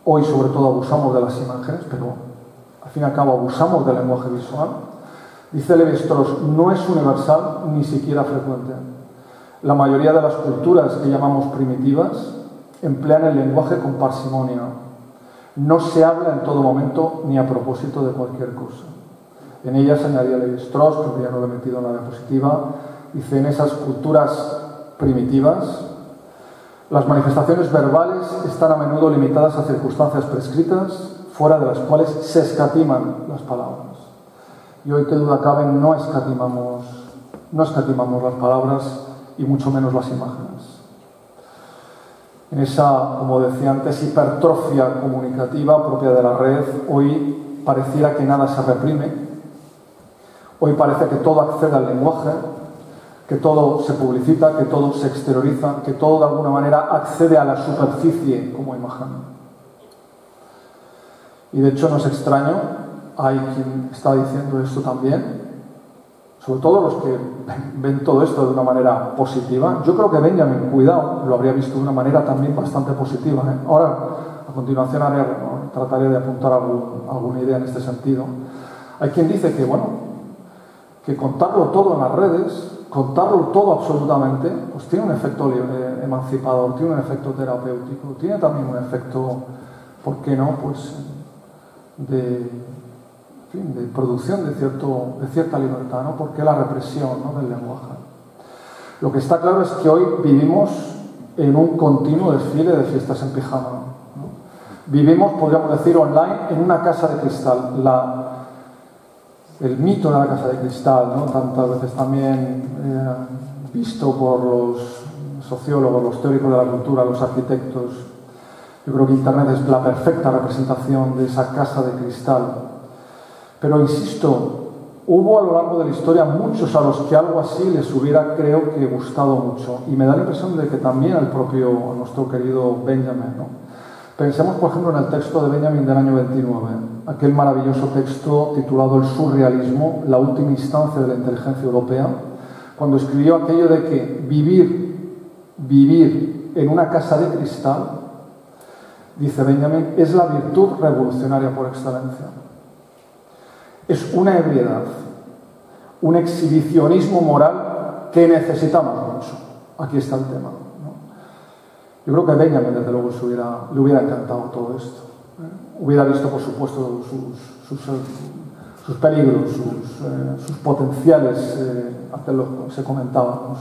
hoy sobre todo abusamos de las imágenes, pero al fin y al cabo abusamos del lenguaje visual, dice Lévi-Strauss, no es universal ni siquiera frecuente. La mayoría de las culturas que llamamos primitivas emplean el lenguaje con parsimonia. No se habla en todo momento ni a propósito de cualquier cosa. En ellas, añadía Lévi-Strauss, creo que ya no lo he metido en la diapositiva, dice: en esas culturas primitivas, las manifestaciones verbales están a menudo limitadas a circunstancias prescritas, fuera de las cuales se escatiman las palabras. Y hoy, qué duda cabe, no escatimamos las palabras y mucho menos las imágenes. En esa, como decía antes, hipertrofia comunicativa propia de la red, hoy pareciera que nada se reprime, hoy parece que todo accede al lenguaje, que todo se publicita, que todo se exterioriza, que todo de alguna manera accede a la superficie como imagen. Y de hecho no es extraño, hay quien está diciendo esto también, sobre todo los que ven todo esto de una manera positiva. Yo creo que Benjamin, cuidado, lo habría visto de una manera también bastante positiva. Ahora, a continuación, trataré de apuntar alguna idea en este sentido. Hay quien dice que, bueno, que contarlo todo en las redes, contarlo todo absolutamente, pues tiene un efecto emancipador, tiene un efecto terapéutico, tiene también un efecto, ¿por qué no?, pues de producción de cierta libertad, ¿no? Porque la represión, ¿no?, del lenguaje. Lo que está claro es que hoy vivimos en un continuo desfile de fiestas en pijama, ¿no? Vivimos, podríamos decir, online en una casa de cristal. El mito de la casa de cristal, ¿no?, tantas veces también visto por los sociólogos, los teóricos de la cultura, los arquitectos. Yo creo que Internet es la perfecta representación de esa casa de cristal. Pero insisto, hubo a lo largo de la historia muchos a los que algo así les hubiera, creo que, gustado mucho. Y me da la impresión de que también a nuestro querido Benjamin, ¿no? Pensemos, por ejemplo, en el texto de Benjamin del año 29, aquel maravilloso texto titulado El surrealismo, la última instancia de la inteligencia europea, cuando escribió aquello de que vivir en una casa de cristal, dice Benjamin, es la virtud revolucionaria por excelencia. Es una ebriedad, un exhibicionismo moral que necesitamos mucho. Aquí está el tema, ¿no? Yo creo que a Benjamin, desde luego, le hubiera encantado todo esto. Hubiera visto, por supuesto, sus peligros, sus potenciales, antes se comentaba, ¿no?,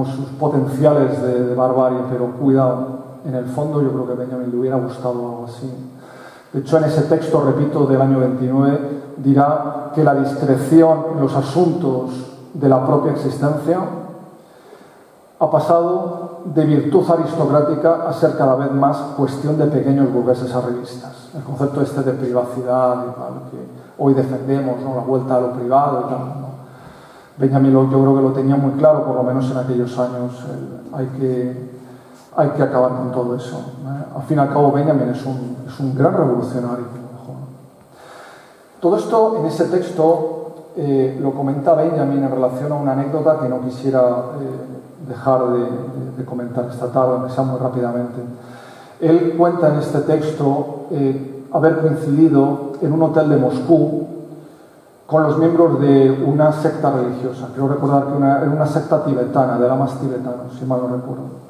sus potenciales de barbarie, pero cuidado, en el fondo yo creo que a Benjamin le hubiera gustado algo así. De hecho, en ese texto, repito, del año 29, dirá que la discreción en los asuntos de la propia existencia ha pasado de virtud aristocrática a ser cada vez más cuestión de pequeños burgueses arribistas. El concepto este de privacidad y tal, que hoy defendemos, ¿no?, la vuelta a lo privado y tal, ¿no? Benjamin yo creo que lo tenía muy claro, por lo menos en aquellos años. Hay que acabar con todo eso. Al fin y al cabo, Benjamin es un gran revolucionario. Todo esto en ese texto lo comenta Benjamin en relación a una anécdota que no quisiera dejar de comentar esta tarde, aunque sea muy rápidamente. Él cuenta en este texto haber coincidido en un hotel de Moscú con los miembros de una secta religiosa. Creo recordar que era una secta tibetana, de lamas tibetanos, si mal no recuerdo.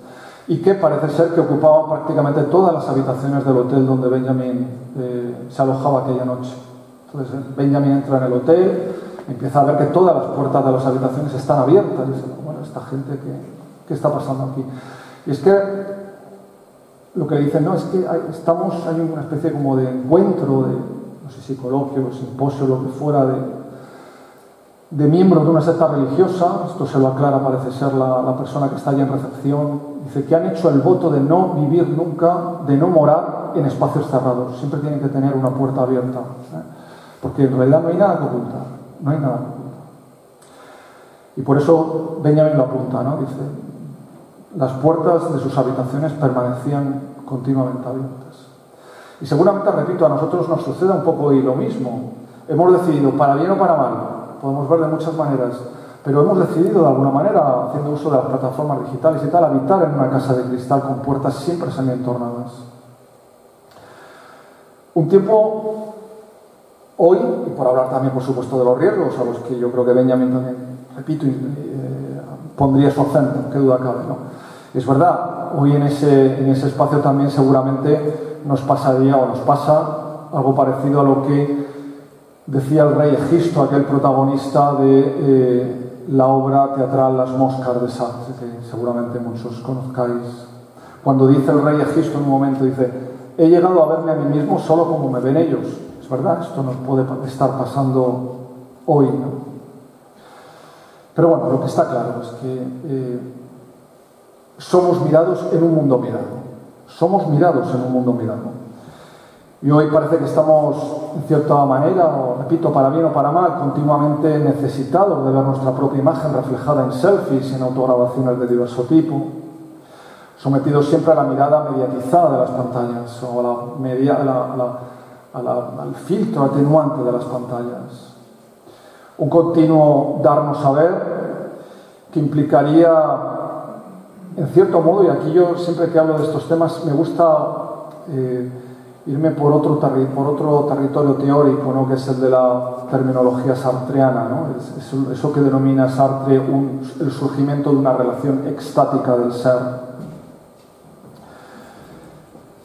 Y que parece ser que ocupaba prácticamente todas las habitaciones del hotel donde Benjamin se alojaba aquella noche. Entonces Benjamin entra en el hotel, empieza a ver que todas las puertas de las habitaciones están abiertas. Y dice, bueno, esta gente, ¿qué está pasando aquí? Y es que lo que le dicen, no, es que hay una especie como de encuentro, de, no sé si coloquio, simposio, lo que fuera, de miembros de una secta religiosa. Esto se lo aclara, parece ser la persona que está allí en recepción. Dice que han hecho el voto de no vivir nunca, de no morar en espacios cerrados. Siempre tienen que tener una puerta abierta, porque en realidad no hay nada que ocultar, no hay nada que ocultar. Y por eso Benjamin lo apunta, ¿no? Dice, las puertas de sus habitaciones permanecían continuamente abiertas. Y seguramente, repito, a nosotros nos sucede un poco hoy lo mismo. Hemos decidido, para bien o para mal, podemos ver de muchas maneras, pero hemos decidido de alguna manera, haciendo uso de las plataformas digitales y tal, habitar en una casa de cristal con puertas siempre semientornadas. Un tiempo, hoy, y por hablar también, por supuesto, de los riesgos, a los que yo creo que Benjamin también, repito, pondría su acento, qué duda cabe, ¿no? Es verdad, hoy en ese espacio también seguramente nos pasaría o nos pasa algo parecido a lo que decía el rey Egisto, aquel protagonista de la obra teatral Las Moscas de Sartre, que seguramente muchos conozcáis. Cuando dice el rey Egisto en un momento, dice, he llegado a verme a mí mismo solo como me ven ellos. Es verdad, esto nos puede estar pasando hoy, ¿no? Pero bueno, lo que está claro es que somos mirados en un mundo mirado. Somos mirados en un mundo mirado. Y hoy parece que estamos, en cierta manera, o repito, para bien o para mal, continuamente necesitados de ver nuestra propia imagen reflejada en selfies, en autograbaciones de diverso tipo, sometidos siempre a la mirada mediatizada de las pantallas o al filtro atenuante de las pantallas. Un continuo darnos a ver que implicaría, en cierto modo, y aquí yo siempre que hablo de estos temas me gusta irme por otro territorio teórico, ¿no? Que es el de la terminología sartreana, ¿no? Es eso que denomina Sartre el surgimiento de una relación extática del ser.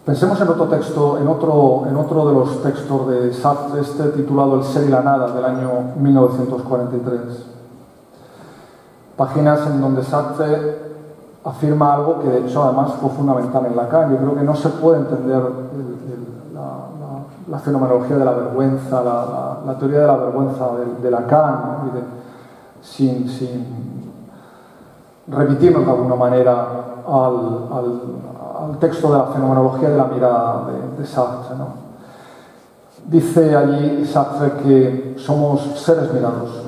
Pensemos en otro texto, en otro de los textos de Sartre, titulado El ser y la nada, del año 1943. Páginas en donde Sartre afirma algo que de hecho además fue fundamental en Lacan. Yo creo que no se puede entender la fenomenología de la vergüenza, la teoría de la vergüenza de Lacan, ¿no? sin remitirnos de alguna manera al texto de la fenomenología de la mirada de Sartre, ¿no? Dice allí Sartre que somos seres mirados,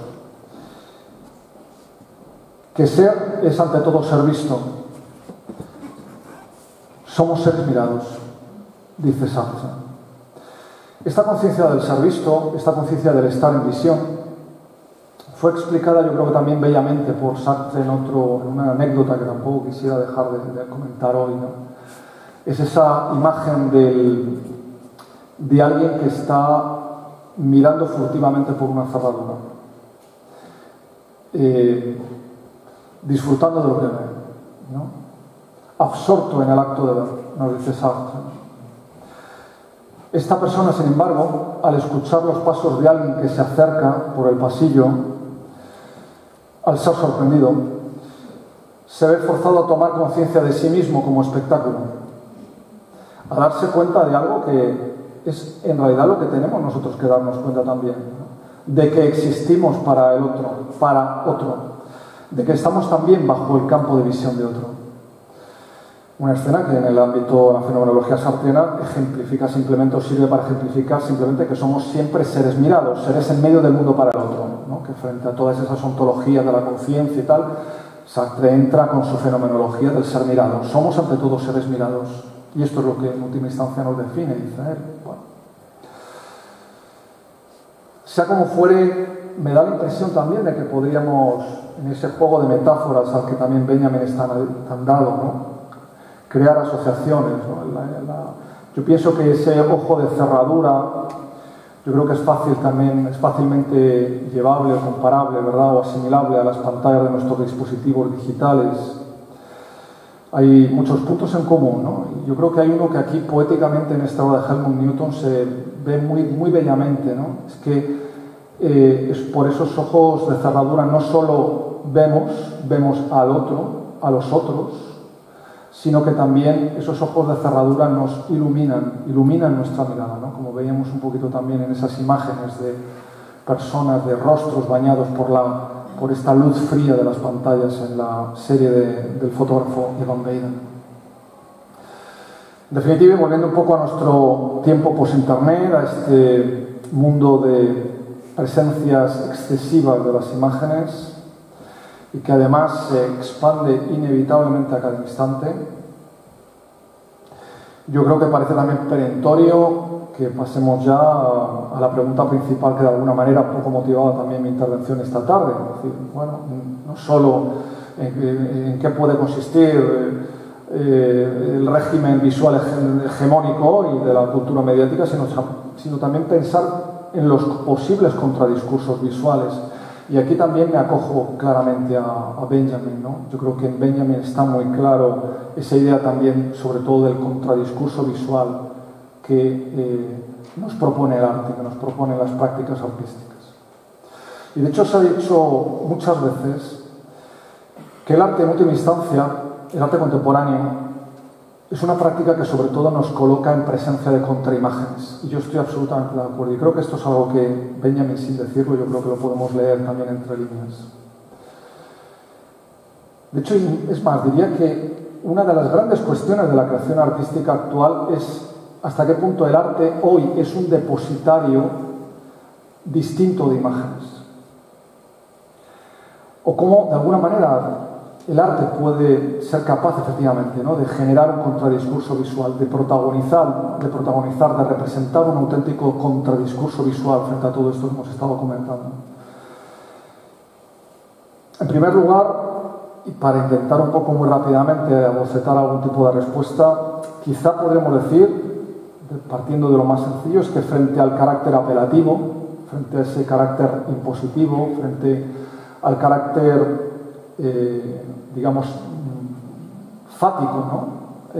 que ser es ante todo ser visto. Somos seres mirados, dice Sartre. Esta conciencia del ser visto, esta conciencia del estar en visión, fue explicada, yo creo que también bellamente, por Sartre en una anécdota que tampoco quisiera dejar de comentar hoy, ¿no? Es esa imagen de alguien que está mirando furtivamente por una cerradura, disfrutando de lo que ve, ¿no? Absorto en el acto de ver, nos dice Sartre. Esta persona, sin embargo, al escuchar los pasos de alguien que se acerca por el pasillo, al ser sorprendido, se ve forzado a tomar conciencia de sí mismo como espectáculo, a darse cuenta de algo que es en realidad lo que tenemos nosotros que darnos cuenta también, ¿no? De que existimos para el otro, de que estamos también bajo el campo de visión de otro. Una escena que en el ámbito de la fenomenología sartreana ejemplifica simplemente, o sirve para ejemplificar simplemente que somos siempre seres mirados, seres en medio del mundo para el otro, ¿no? Que frente a todas esas ontologías de la conciencia y tal, Sartre entra con su fenomenología del ser mirado. Somos ante todo seres mirados. Y esto es lo que en última instancia nos define, dice él. Bueno. Sea como fuere, me da la impresión también de que podríamos, en ese juego de metáforas al que también Benjamin está dado, ¿no? Crear asociaciones, ¿no? Yo pienso que ese ojo de cerradura, yo creo que es fácilmente llevable o comparable, ¿verdad? O asimilable a las pantallas de nuestros dispositivos digitales, hay muchos puntos en común, ¿no? Yo creo que hay uno que aquí poéticamente en esta obra de Helmut Newton se ve muy bellamente, ¿no? Es que es por esos ojos de cerradura no solo vemos al otro, a los otros, sino que también esos ojos de cerradura nos iluminan nuestra mirada, ¿no? Como veíamos un poquito también en esas imágenes de personas, de rostros bañados por esta luz fría de las pantallas en la serie del fotógrafo Evan Baden. En definitiva, y volviendo un poco a nuestro tiempo post-internet, a este mundo de presencias excesivas de las imágenes y que además se expande inevitablemente a cada instante, yo creo que parece también perentorio que pasemos ya a la pregunta principal, que de alguna manera un poco motivaba también mi intervención esta tarde. Es decir, bueno, no solo en qué puede consistir el régimen visual hegemónico y de la cultura mediática, sino también pensar en los posibles contradiscursos visuales. Y aquí también me acojo claramente a Benjamin, ¿no? Yo creo que en Benjamin está muy claro esa idea también, sobre todo del contradiscurso visual que nos propone el arte, que nos propone las prácticas artísticas. Y de hecho se ha dicho muchas veces que el arte en última instancia, el arte contemporáneo, es una práctica que sobre todo nos coloca en presencia de contraimágenes. Y yo estoy absolutamente de acuerdo. Y creo que esto es algo que Benjamin, sin decirlo, yo creo que lo podemos leer también entre líneas. De hecho, es más, diría que una de las grandes cuestiones de la creación artística actual es hasta qué punto el arte hoy es un depositario distinto de imágenes. O cómo, de alguna manera, el arte puede ser capaz, efectivamente, ¿no?, de generar un contradiscurso visual, de protagonizar, de representar un auténtico contradiscurso visual frente a todo esto que hemos estado comentando. En primer lugar, y para intentar un poco muy rápidamente abocetar algún tipo de respuesta, quizá podríamos decir, partiendo de lo más sencillo, es que frente al carácter apelativo, frente a ese carácter impositivo, frente al carácter digamos, fático, ¿no?,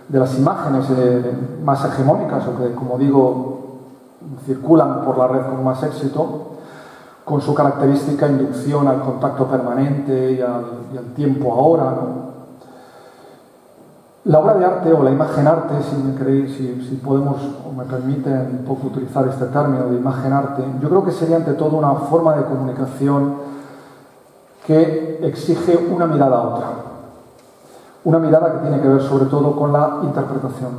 de las imágenes más hegemónicas, o que, como digo, circulan por la red con más éxito, con su característica inducción al contacto permanente y al tiempo ahora, ¿no? La obra de arte o la imagen arte, si podemos o me permiten un poco utilizar este término de imagen arte, yo creo que sería ante todo una forma de comunicación que exige una mirada a otra. Una mirada que tiene que ver sobre todo con la interpretación.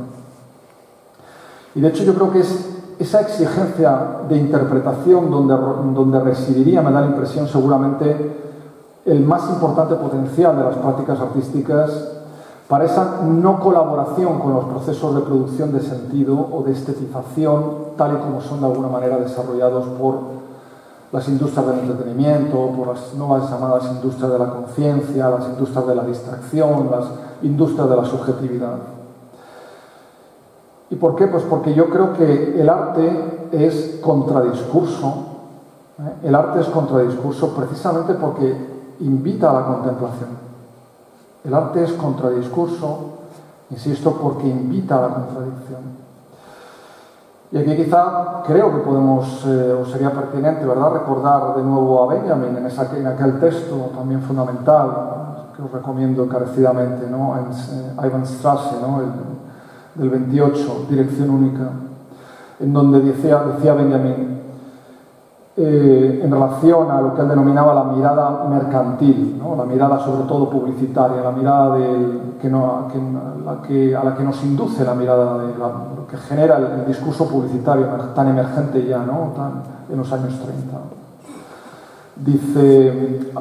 Y de hecho yo creo que es esa exigencia de interpretación donde residiría, me da la impresión, seguramente el más importante potencial de las prácticas artísticas para esa no colaboración con los procesos de producción de sentido o de estetización, tal y como son de alguna manera desarrollados por las industrias del entretenimiento, por las nuevas llamadas industrias de la conciencia, las industrias de la distracción, las industrias de la subjetividad. ¿Y por qué? Pues porque yo creo que el arte es contradiscurso. El arte es contradiscurso precisamente porque invita a la contemplación. El arte es contradiscurso, insisto, porque invita a la contradicción. Y aquí quizá creo que podemos, o sería pertinente, ¿verdad?, recordar de nuevo a Benjamin en aquel texto también fundamental, que os recomiendo encarecidamente, ¿no?, en Ivan Strasse, ¿no?, del 28, Dirección Única, en donde decía Benjamin, en relación a lo que él denominaba la mirada mercantil, ¿no?, la mirada sobre todo publicitaria, la mirada a la que nos induce la mirada de lo que genera el discurso publicitario tan emergente ya, ¿no?, en los años 30. Dice,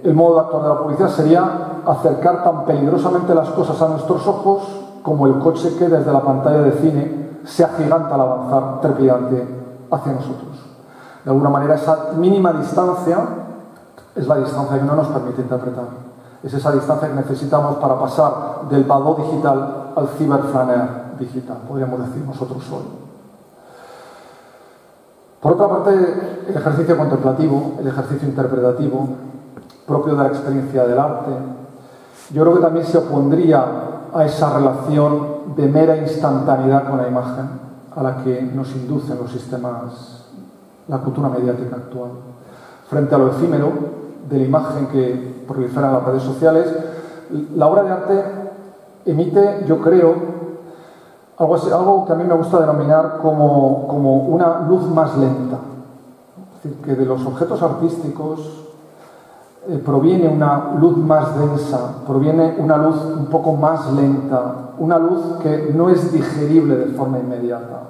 el modo de actuar de la publicidad sería acercar tan peligrosamente las cosas a nuestros ojos como el coche que desde la pantalla de cine se agiganta al avanzar trepidante hacia nosotros. De alguna manera, esa mínima distancia es la distancia que no nos permite interpretar. Es esa distancia que necesitamos para pasar del Baudot digital al ciberflaner digital, podríamos decir nosotros hoy. Por otra parte, el ejercicio contemplativo, el ejercicio interpretativo, propio de la experiencia del arte, yo creo que también se opondría a esa relación de mera instantaneidad con la imagen a la que nos inducen los sistemas, la cultura mediática actual. Frente a lo efímero de la imagen que prolifera en las redes sociales, la obra de arte emite, yo creo, algo que a mí me gusta denominar como una luz más lenta. Es decir, que de los objetos artísticos proviene una luz más densa, proviene una luz un poco más lenta, una luz que no es digerible de forma inmediata,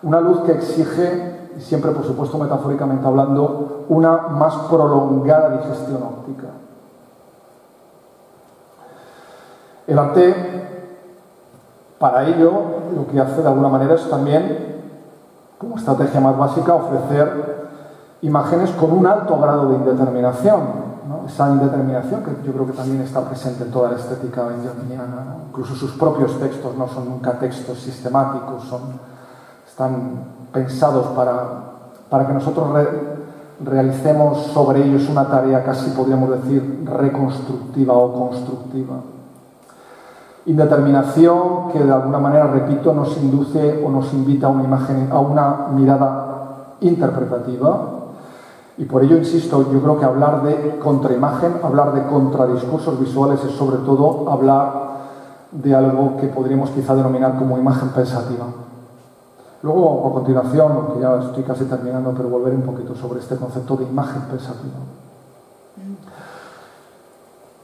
una luz que exige, siempre por supuesto metafóricamente hablando, una más prolongada digestión óptica. El arte, para ello, lo que hace de alguna manera es también, como estrategia más básica, ofrecer imágenes con un alto grado de indeterminación, ¿no? Esa indeterminación que yo creo que también está presente en toda la estética benjaminiana, ¿no? Incluso sus propios textos no son nunca textos sistemáticos, están pensados para que nosotros realicemos sobre ellos una tarea casi, podríamos decir, reconstructiva o constructiva. Indeterminación que de alguna manera, repito, nos induce o nos invita a una imagen, a una mirada interpretativa. Y por ello, insisto, yo creo que hablar de contraimagen, hablar de contradiscursos visuales es sobre todo hablar de algo que podríamos quizá denominar como imagen pensativa. Luego, a continuación, que ya estoy casi terminando, pero volveré un poquito sobre este concepto de imagen pensativa.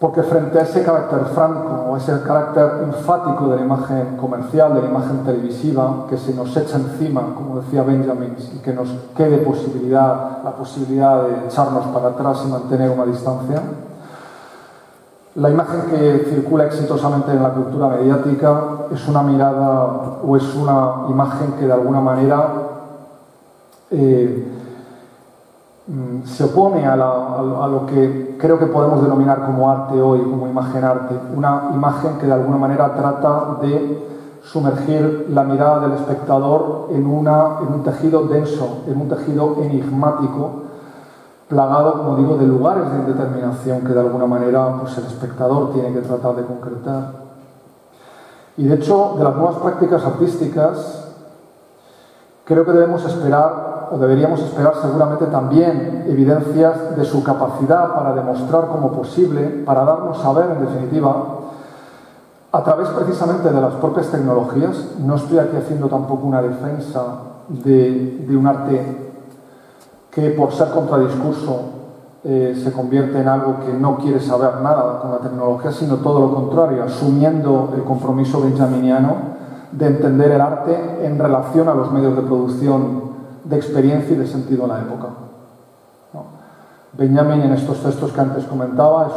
Porque frente a ese carácter franco o ese carácter enfático de la imagen comercial, de la imagen televisiva, que se nos echa encima, como decía Benjamin, y que nos quede la posibilidad de echarnos para atrás y mantener una distancia, la imagen que circula exitosamente en la cultura mediática es una mirada o es una imagen que de alguna manera se opone a lo que creo que podemos denominar como arte hoy, como imagen arte. Una imagen que de alguna manera trata de sumergir la mirada del espectador en un tejido denso, en un tejido enigmático, plagado, como digo, de lugares de indeterminación que de alguna manera pues, el espectador tiene que tratar de concretar. Y de hecho, de las nuevas prácticas artísticas, creo que debemos esperar, o deberíamos esperar seguramente también, evidencias de su capacidad para demostrar como posible, para darnos a ver, en definitiva, a través precisamente de las propias tecnologías. No estoy aquí haciendo tampoco una defensa de un arte que por ser contradiscurso se convierte en algo que no quiere saber nada con la tecnología, sino todo lo contrario, asumiendo el compromiso benjaminiano de entender el arte en relación a los medios de producción de experiencia y de sentido en la época, ¿no? Benjamin, en estos textos que antes comentaba,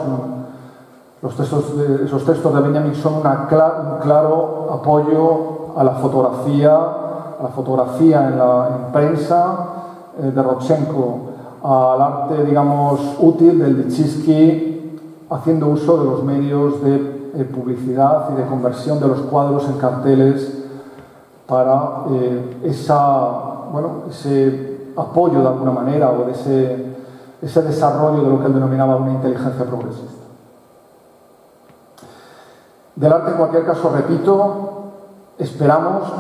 esos textos de Benjamin son un claro apoyo a la fotografía en prensa de Rodchenko, al arte, digamos, útil del Lichitsky, haciendo uso de los medios de publicidad y de conversión de los cuadros en carteles para ese apoyo de alguna manera o de ese desarrollo de lo que él denominaba una inteligencia progresista. Del arte, en cualquier caso, repito,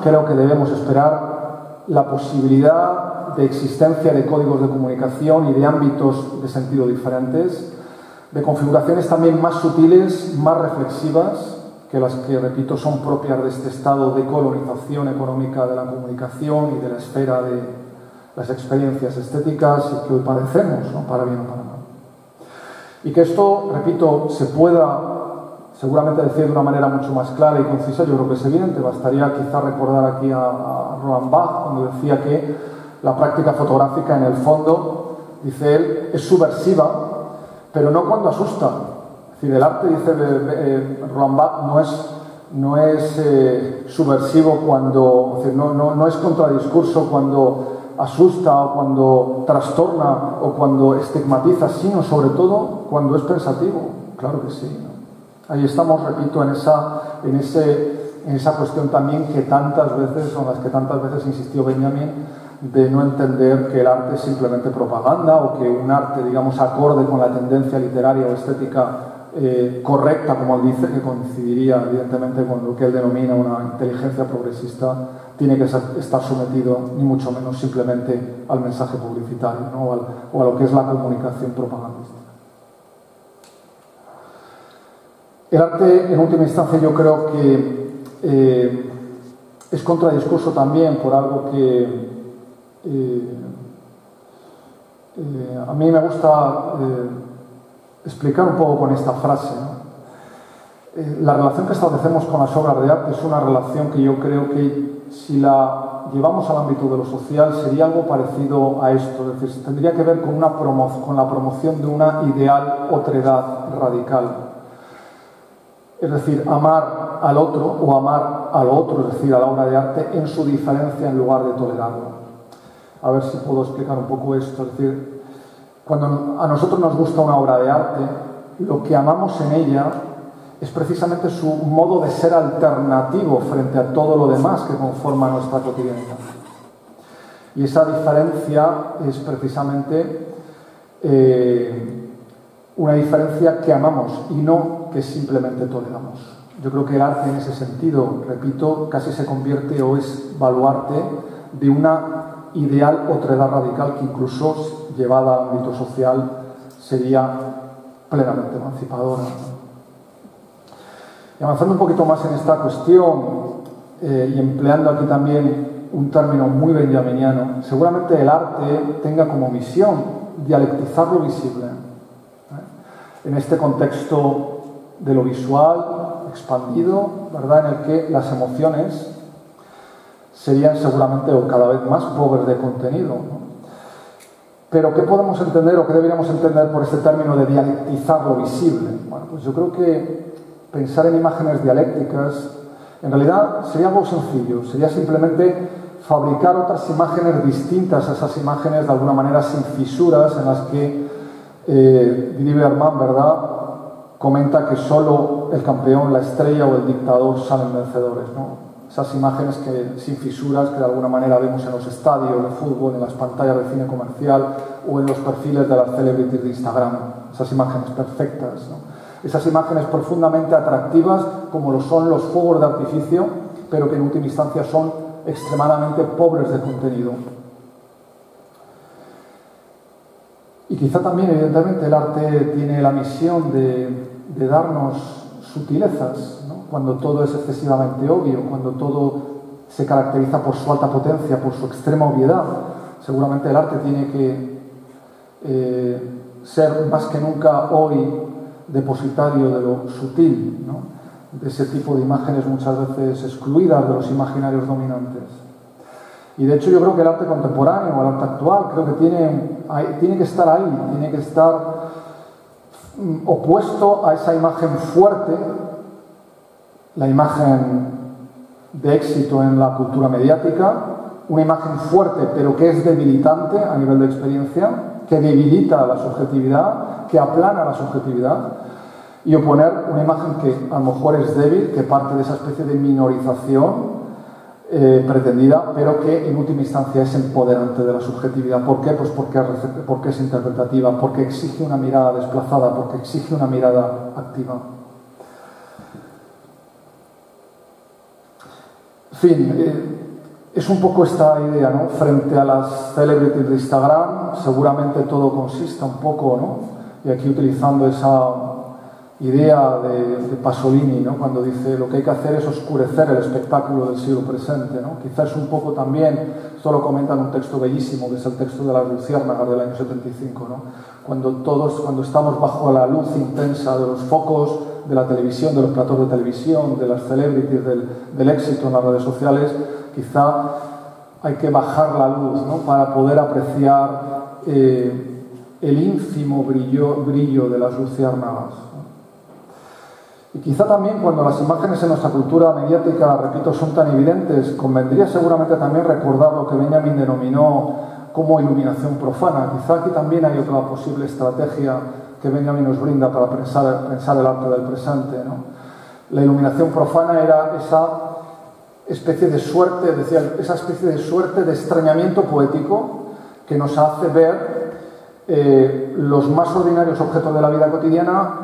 creo que debemos esperar la posibilidad de existencia de códigos de comunicación y de ámbitos de sentido diferentes, de configuraciones también más sutiles, más reflexivas, que las que, repito, son propias de este estado de colonización económica de la comunicación y de la esfera de las experiencias estéticas y que hoy padecemos, ¿no? Para bien o para mal. Y que esto, repito, se pueda seguramente decir de una manera mucho más clara y concisa, yo creo que es evidente. Bastaría quizá recordar aquí a Roland Barthes cuando decía que la práctica fotográfica, en el fondo, dice él, es subversiva, pero no cuando asusta. Es decir, el arte, dice Roland Barthes, no es subversivo cuando, es decir, no es contradiscurso cuando asusta o cuando trastorna o cuando estigmatiza, sino sobre todo cuando es pensativo. Claro que sí, ¿no? Ahí estamos, repito, en esa cuestión también que tantas veces, son las que tantas veces insistió Benjamin, de no entender que el arte es simplemente propaganda o que un arte, digamos, acorde con la tendencia literaria o estética correcta, como él dice, que coincidiría evidentemente con lo que él denomina una inteligencia progresista, tiene que estar sometido ni mucho menos simplemente al mensaje publicitario, ¿no? o a lo que es la comunicación propagandística. El arte, en última instancia, yo creo que es contradiscurso también por algo que a mí me gusta explicar un poco con esta frase, ¿no? La relación que establecemos con las obras de arte es una relación que yo creo que si la llevamos al ámbito de lo social sería algo parecido a esto, es decir, tendría que ver con la promoción de una ideal otredad radical. Es decir, amar al otro o amar al otro, es decir, a la obra de arte en su diferencia en lugar de tolerarla. A ver si puedo explicar un poco esto. Es decir, cuando a nosotros nos gusta una obra de arte, lo que amamos en ella es precisamente su modo de ser alternativo frente a todo lo demás que conforma nuestra cotidianidad. Y esa diferencia es precisamente una diferencia que amamos y no que simplemente toleramos. Yo creo que el arte en ese sentido, repito, casi se convierte o es baluarte de una ideal otredad radical que incluso llevada al ámbito social sería plenamente emancipadora. Y avanzando un poquito más en esta cuestión y empleando aquí también un término muy benjaminiano, seguramente el arte tenga como misión dialectizar lo visible. En este contexto de lo visual expandido, ¿verdad?, en el que las emociones serían seguramente o cada vez más pobres de contenido, ¿no? Pero ¿qué podemos entender o qué deberíamos entender por este término de dialectizar lo visible? Bueno, pues yo creo que pensar en imágenes dialécticas en realidad sería algo sencillo, sería simplemente fabricar otras imágenes distintas a esas imágenes de alguna manera sin fisuras en las que Didi Berman, ¿verdad?, comenta que solo el campeón, la estrella o el dictador salen vencedores, ¿no? Esas imágenes sin fisuras que de alguna manera vemos en los estadios de fútbol, en las pantallas de cine comercial o en los perfiles de las celebrities de Instagram. Esas imágenes perfectas, ¿no? Esas imágenes profundamente atractivas como lo son los fuegos de artificio, pero que en última instancia son extremadamente pobres de contenido. Y quizá también, evidentemente, el arte tiene la misión de darnos sutilezas, ¿no? Cuando todo es excesivamente obvio, cuando todo se caracteriza por su alta potencia, por su extrema obviedad. Seguramente el arte tiene que ser más que nunca hoy depositario de lo sutil, ¿no?, de ese tipo de imágenes muchas veces excluidas de los imaginarios dominantes. Y de hecho yo creo que el arte contemporáneo o el arte actual creo que tiene que estar ahí, tiene que estar opuesto a esa imagen fuerte, la imagen de éxito en la cultura mediática, una imagen fuerte pero que es debilitante a nivel de experiencia, que debilita la subjetividad, que aplana la subjetividad, y oponer una imagen que a lo mejor es débil, que parte de esa especie de minorización pretendida, pero que en última instancia es empoderante de la subjetividad. ¿Por qué? Pues porque es interpretativa, porque exige una mirada desplazada, porque exige una mirada activa. En fin, es un poco esta idea, ¿no? Frente a las celebrities de Instagram, seguramente todo consista un poco, ¿no? Y aquí utilizando esa idea de Pasolini, ¿no?, cuando dice lo que hay que hacer es oscurecer el espectáculo del siglo presente, ¿no? Quizás un poco también, esto lo comenta en un texto bellísimo, que es el texto de Las Luciérnagas del año 75, ¿no? Cuando estamos bajo la luz intensa de los focos de la televisión, de los platos de televisión, de las celebrities, del éxito en las redes sociales, quizá hay que bajar la luz, ¿no?, para poder apreciar el ínfimo brillo de las luciérnagas. Y quizá también cuando las imágenes en nuestra cultura mediática, repito, son tan evidentes, convendría seguramente también recordar lo que Benjamin denominó como iluminación profana. Quizá aquí también hay otra posible estrategia que Benjamin nos brinda para pensar el arte del presente, ¿no? La iluminación profana era esa especie de suerte, decía, esa especie de suerte de extrañamiento poético que nos hace ver los más ordinarios objetos de la vida cotidiana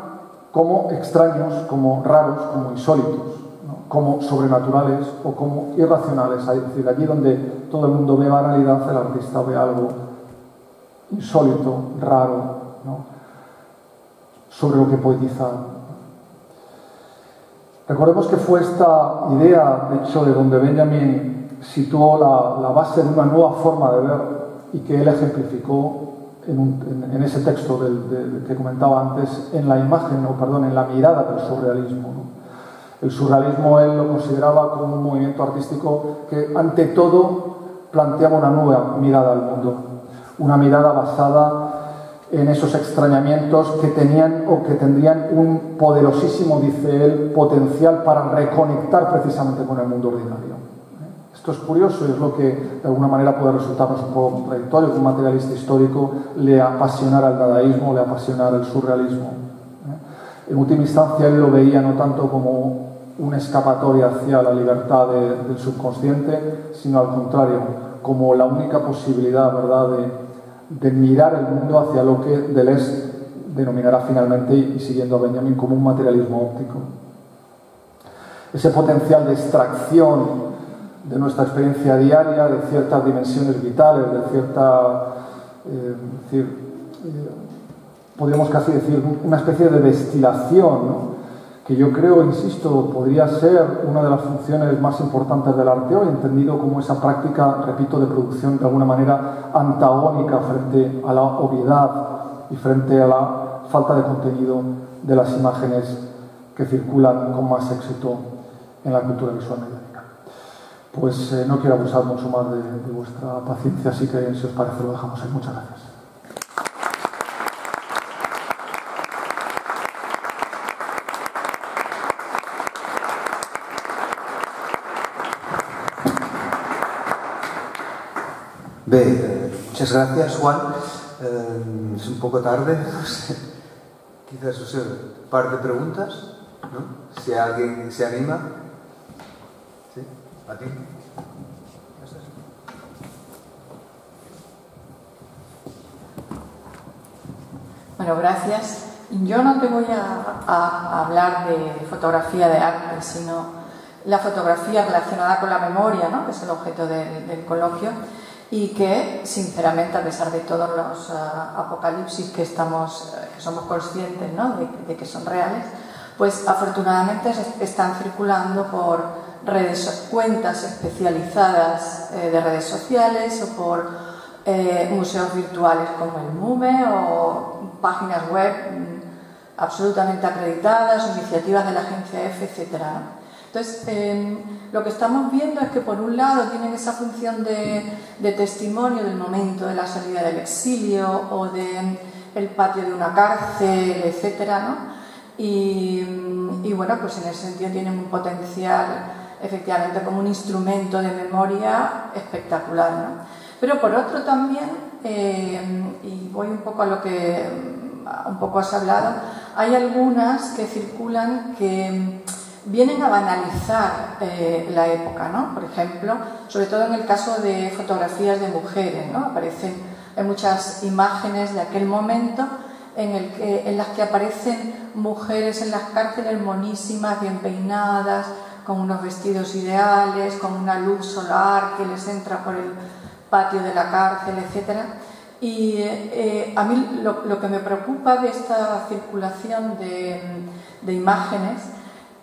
como extraños, como raros, como insólitos, ¿no? Como sobrenaturales o como irracionales. Es decir, allí donde todo el mundo ve banalidad, el artista ve algo insólito, raro, ¿no? Sobre lo que poetiza. Recordemos que fue esta idea, de hecho, de donde Benjamin situó la base de una nueva forma de ver y que él ejemplificó en ese texto que comentaba antes, en la imagen, en la mirada del surrealismo, ¿no? El surrealismo él lo consideraba como un movimiento artístico que ante todo planteaba una nueva mirada al mundo, una mirada basada en esos extrañamientos que tenían o que tendrían un poderosísimo, dice él, potencial para reconectar precisamente con el mundo ordinario. Esto es curioso y es lo que de alguna manera puede resultarnos un poco contradictorio, que un materialista histórico le apasionara el dadaísmo, le apasionara el surrealismo. En última instancia él lo veía no tanto como una escapatoria hacia la libertad del subconsciente, sino al contrario, como la única posibilidad, ¿verdad?, de mirar el mundo hacia lo que Deleuze denominará finalmente, y siguiendo a Benjamin, como un materialismo óptico. Ese potencial de extracción de nuestra experiencia diaria, de ciertas dimensiones vitales, de cierta, podríamos casi decir, una especie de destilación, ¿no?, que yo creo, insisto, podría ser una de las funciones más importantes del arte hoy, entendido como esa práctica, repito, de producción de alguna manera antagónica frente a la obviedad y frente a la falta de contenido de las imágenes que circulan con más éxito en la cultura visual mediática. Pues no quiero abusar mucho más de vuestra paciencia, así que si os parece lo dejamos ahí. Muchas gracias. Muchas gracias, Juan. Es un poco tarde, no sé. Quizás un par de preguntas, ¿no? Si alguien se anima. ¿Sí? ¿A ti? Bueno, gracias. Yo no te voy a hablar de fotografía de arte, sino la fotografía relacionada con la memoria, ¿no?, que es el objeto del coloquio, y que, sinceramente, a pesar de todos los apocalipsis que somos conscientes, ¿no?, de que son reales, pues afortunadamente están circulando por cuentas especializadas de redes sociales o por museos virtuales como el MUME o páginas web absolutamente acreditadas, iniciativas de la agencia EFE, etc., ¿no? Entonces, lo que estamos viendo es que por un lado tienen esa función de testimonio del momento de la salida del exilio o del patio de una cárcel, etcétera, ¿no? Y bueno, pues en ese sentido tienen un potencial efectivamente como un instrumento de memoria espectacular, ¿no? Pero por otro también, y voy un poco a lo que un poco has hablado, hay algunas que circulan que vienen a banalizar la época, ¿no? Por ejemplo, sobre todo en el caso de fotografías de mujeres, ¿no? Aparecen muchas imágenes de aquel momento en las que aparecen mujeres en las cárceles monísimas, bien peinadas, con unos vestidos ideales, con una luz solar que les entra por el patio de la cárcel, etcétera. Y a mí lo que me preocupa de esta circulación de imágenes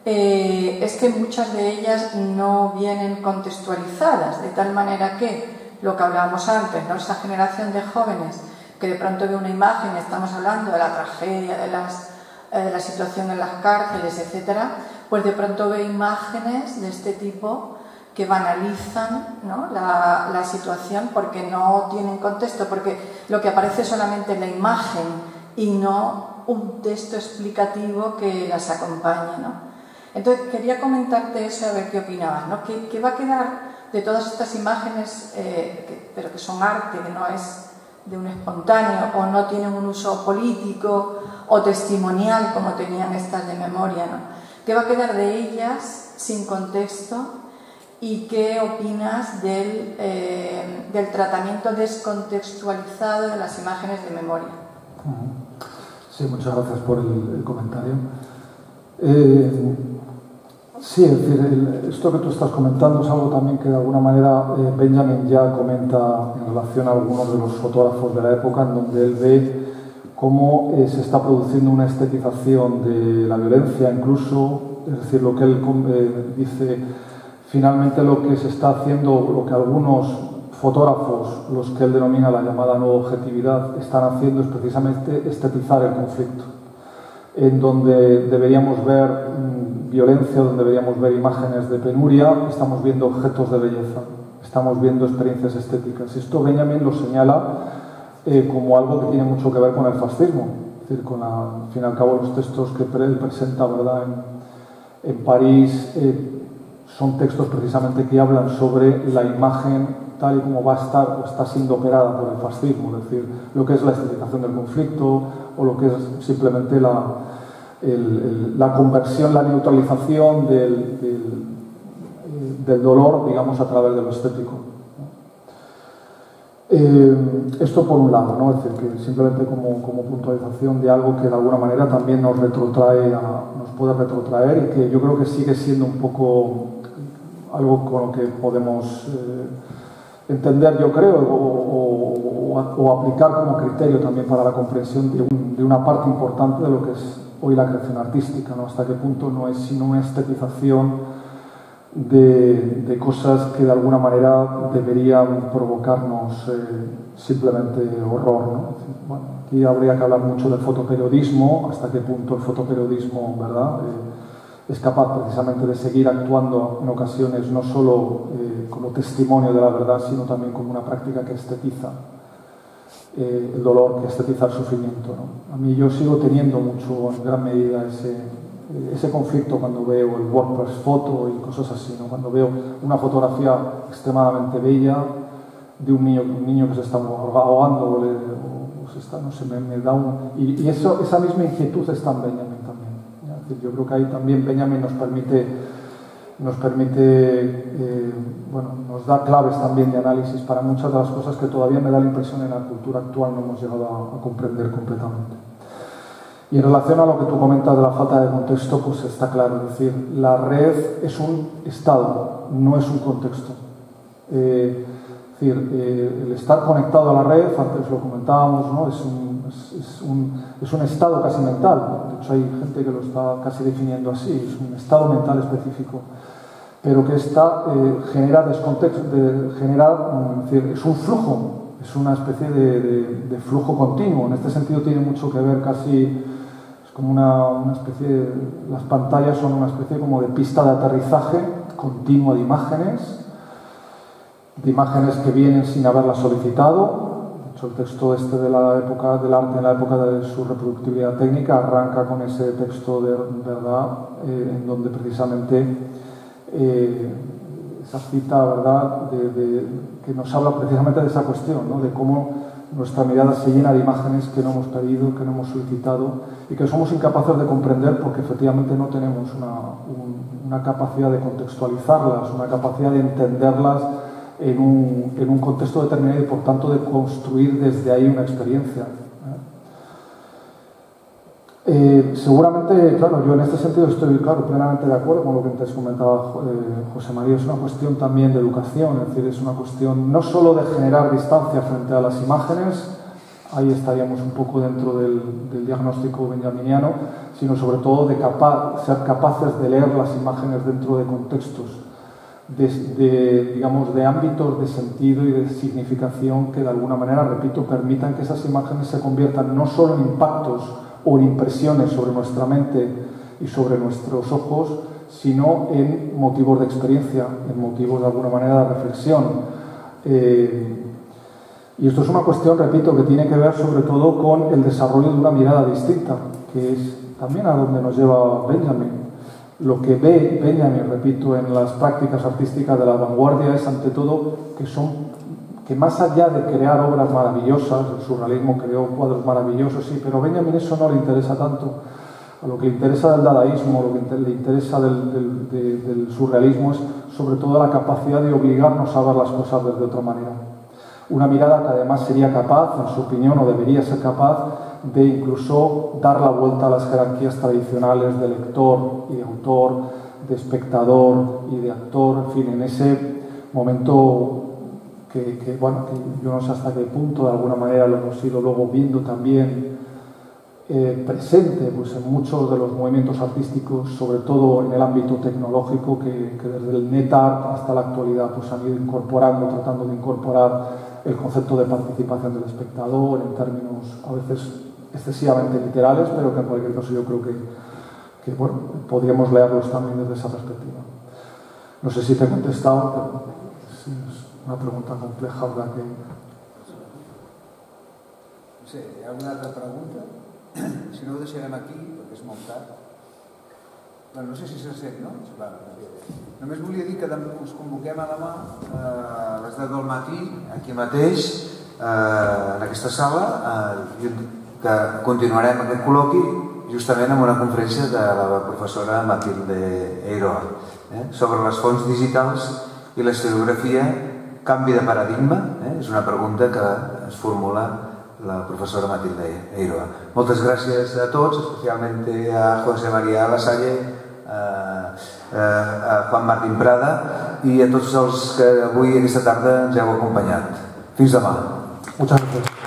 es que muchas de ellas no vienen contextualizadas, de tal manera que lo que hablábamos antes, ¿no?, esa generación de jóvenes que de pronto ve una imagen, estamos hablando de la tragedia, de la situación en las cárceles, etcétera, pues de pronto ve imágenes de este tipo que banalizan, ¿no?, la situación porque no tienen contexto, porque lo que aparece es solamente la imagen y no un texto explicativo que las acompañe, ¿no? Entonces quería comentarte eso, a ver qué opinabas, ¿no? ¿Qué va a quedar de todas estas imágenes, pero que son arte, que no es de un espontáneo o no tienen un uso político o testimonial como tenían estas de memoria, ¿no? ¿Qué va a quedar de ellas sin contexto? ¿Y qué opinas del tratamiento descontextualizado de las imágenes de memoria? Sí, muchas gracias por el comentario. Sí, es decir, esto que tú estás comentando es algo también que de alguna manera Benjamin ya comenta en relación a algunos de los fotógrafos de la época, en donde él ve cómo se está produciendo una estetización de la violencia, incluso, es decir, lo que él dice, finalmente lo que se está haciendo, lo que algunos fotógrafos, los que él denomina la llamada nueva objetividad, están haciendo es precisamente estetizar el conflicto, en donde deberíamos ver violencia, donde deberíamos ver imágenes de penuria, estamos viendo objetos de belleza, estamos viendo experiencias estéticas. Esto Benjamin lo señala como algo que tiene mucho que ver con el fascismo, es decir, con al fin y al cabo los textos que él presenta, ¿verdad?, en París, son textos precisamente que hablan sobre la imagen tal y como va a estar o está siendo operada por el fascismo, es decir, lo que es la estetización del conflicto o lo que es simplemente la conversión, la neutralización del dolor, digamos, a través de lo estético. Esto por un lado, ¿no? Es decir, que simplemente como puntualización de algo que de alguna manera también nos puede retrotraer y que yo creo que sigue siendo un poco algo con lo que podemos entender, yo creo, o aplicar como criterio también para la comprensión de una parte importante de lo que es hoy la creación artística, ¿no? Hasta qué punto no es sino una estetización de cosas que de alguna manera deberían provocarnos simplemente horror, ¿no? Bueno, aquí habría que hablar mucho del fotoperiodismo, hasta qué punto el fotoperiodismo, ¿verdad?, es capaz precisamente de seguir actuando en ocasiones no solo como testimonio de la verdad, sino también como una práctica que estetiza el dolor, que estetiza el sufrimiento, ¿no? A mí yo sigo teniendo mucho, en gran medida, ese conflicto cuando veo el WordPress foto y cosas así, ¿no? Cuando veo una fotografía extremadamente bella de un niño que se está ahogando o se está, no sé, me da y esa misma inquietud está en Benjamin también. Es decir, yo creo que ahí también Benjamin nos da claves también de análisis para muchas de las cosas que todavía me da la impresión en la cultura actual no hemos llegado a comprender completamente. Y en relación a lo que tú comentas de la falta de contexto, pues está claro, es decir, la red es un estado, no es un contexto. Es decir, el estar conectado a la red, antes lo comentábamos, ¿no?, es un estado casi mental. De hecho, hay gente que lo está casi definiendo así, es un estado mental específico, pero que genera descontexto, es decir, es un flujo, es una especie de flujo continuo. En este sentido tiene mucho que ver casi, es como una especie, las pantallas son una especie como de pista de aterrizaje continua de imágenes que vienen sin haberlas solicitado. De hecho, el texto de la época del arte, en la época de su reproductibilidad técnica, arranca con ese texto de verdad, en donde precisamente esa cita, ¿verdad?, que nos habla precisamente de esa cuestión, ¿no?, de cómo nuestra mirada se llena de imágenes que no hemos pedido, que no hemos solicitado y que somos incapaces de comprender porque efectivamente no tenemos una capacidad de contextualizarlas, una capacidad de entenderlas en un contexto determinado y por tanto de construir desde ahí una experiencia. Seguramente, claro, yo en este sentido estoy, claro, plenamente de acuerdo con lo que antes comentaba José María. Es una cuestión también de educación, es decir, es una cuestión no solo de generar distancia frente a las imágenes, ahí estaríamos un poco dentro del diagnóstico benjaminiano, sino sobre todo de ser capaces de leer las imágenes dentro de contextos, digamos, de ámbitos de sentido y de significación que de alguna manera, repito, permitan que esas imágenes se conviertan no solo en impactos o en impresiones sobre nuestra mente y sobre nuestros ojos, sino en motivos de experiencia, en motivos de alguna manera de reflexión. Y esto es una cuestión, repito, que tiene que ver sobre todo con el desarrollo de una mirada distinta, que es también a donde nos lleva Benjamin. Lo que ve Benjamin, repito, en las prácticas artísticas de la vanguardia es ante todo que más allá de crear obras maravillosas, el surrealismo creó cuadros maravillosos, sí, pero a Benjamin eso no le interesa tanto. A lo que le interesa del dadaísmo, lo que le interesa del surrealismo es sobre todo la capacidad de obligarnos a ver las cosas desde otra manera. Una mirada que además sería capaz, en su opinión, o debería ser capaz, de incluso dar la vuelta a las jerarquías tradicionales de lector y de autor, de espectador y de actor, en fin, en ese momento que yo no sé hasta qué punto de alguna manera lo hemos ido luego viendo también presente pues, en muchos de los movimientos artísticos, sobre todo en el ámbito tecnológico, que desde el NetArt hasta la actualidad pues, han ido incorporando, tratando de incorporar el concepto de participación del espectador en términos a veces excesivamente literales, pero que en cualquier caso yo creo que bueno, podríamos leerlos también desde esa perspectiva. No sé si te he contestado, pero sí, es una pregunta compleja, ¿verdad? No sé, hi ha alguna altra pregunta? Si no, ho deixarem aquí, perquè és molt tard. Bueno, no sé si se sent, no? Clar. Només volia dir que us convoquem a demà a les 10 del matí, aquí mateix, en aquesta sala, que continuarem aquest col·loqui justament amb una conferència de la professora Matilde Eiroa sobre les fonts digitals i la historiografia, canvi de paradigma, és una pregunta que es formula la professora Matilde Eiroa. Moltes gràcies a tots, especialment a José María Lasalle, a Juan Martín Prada i a tots els que avui aquesta tarda ens heu acompanyat. Fins demà. Muchas gracias.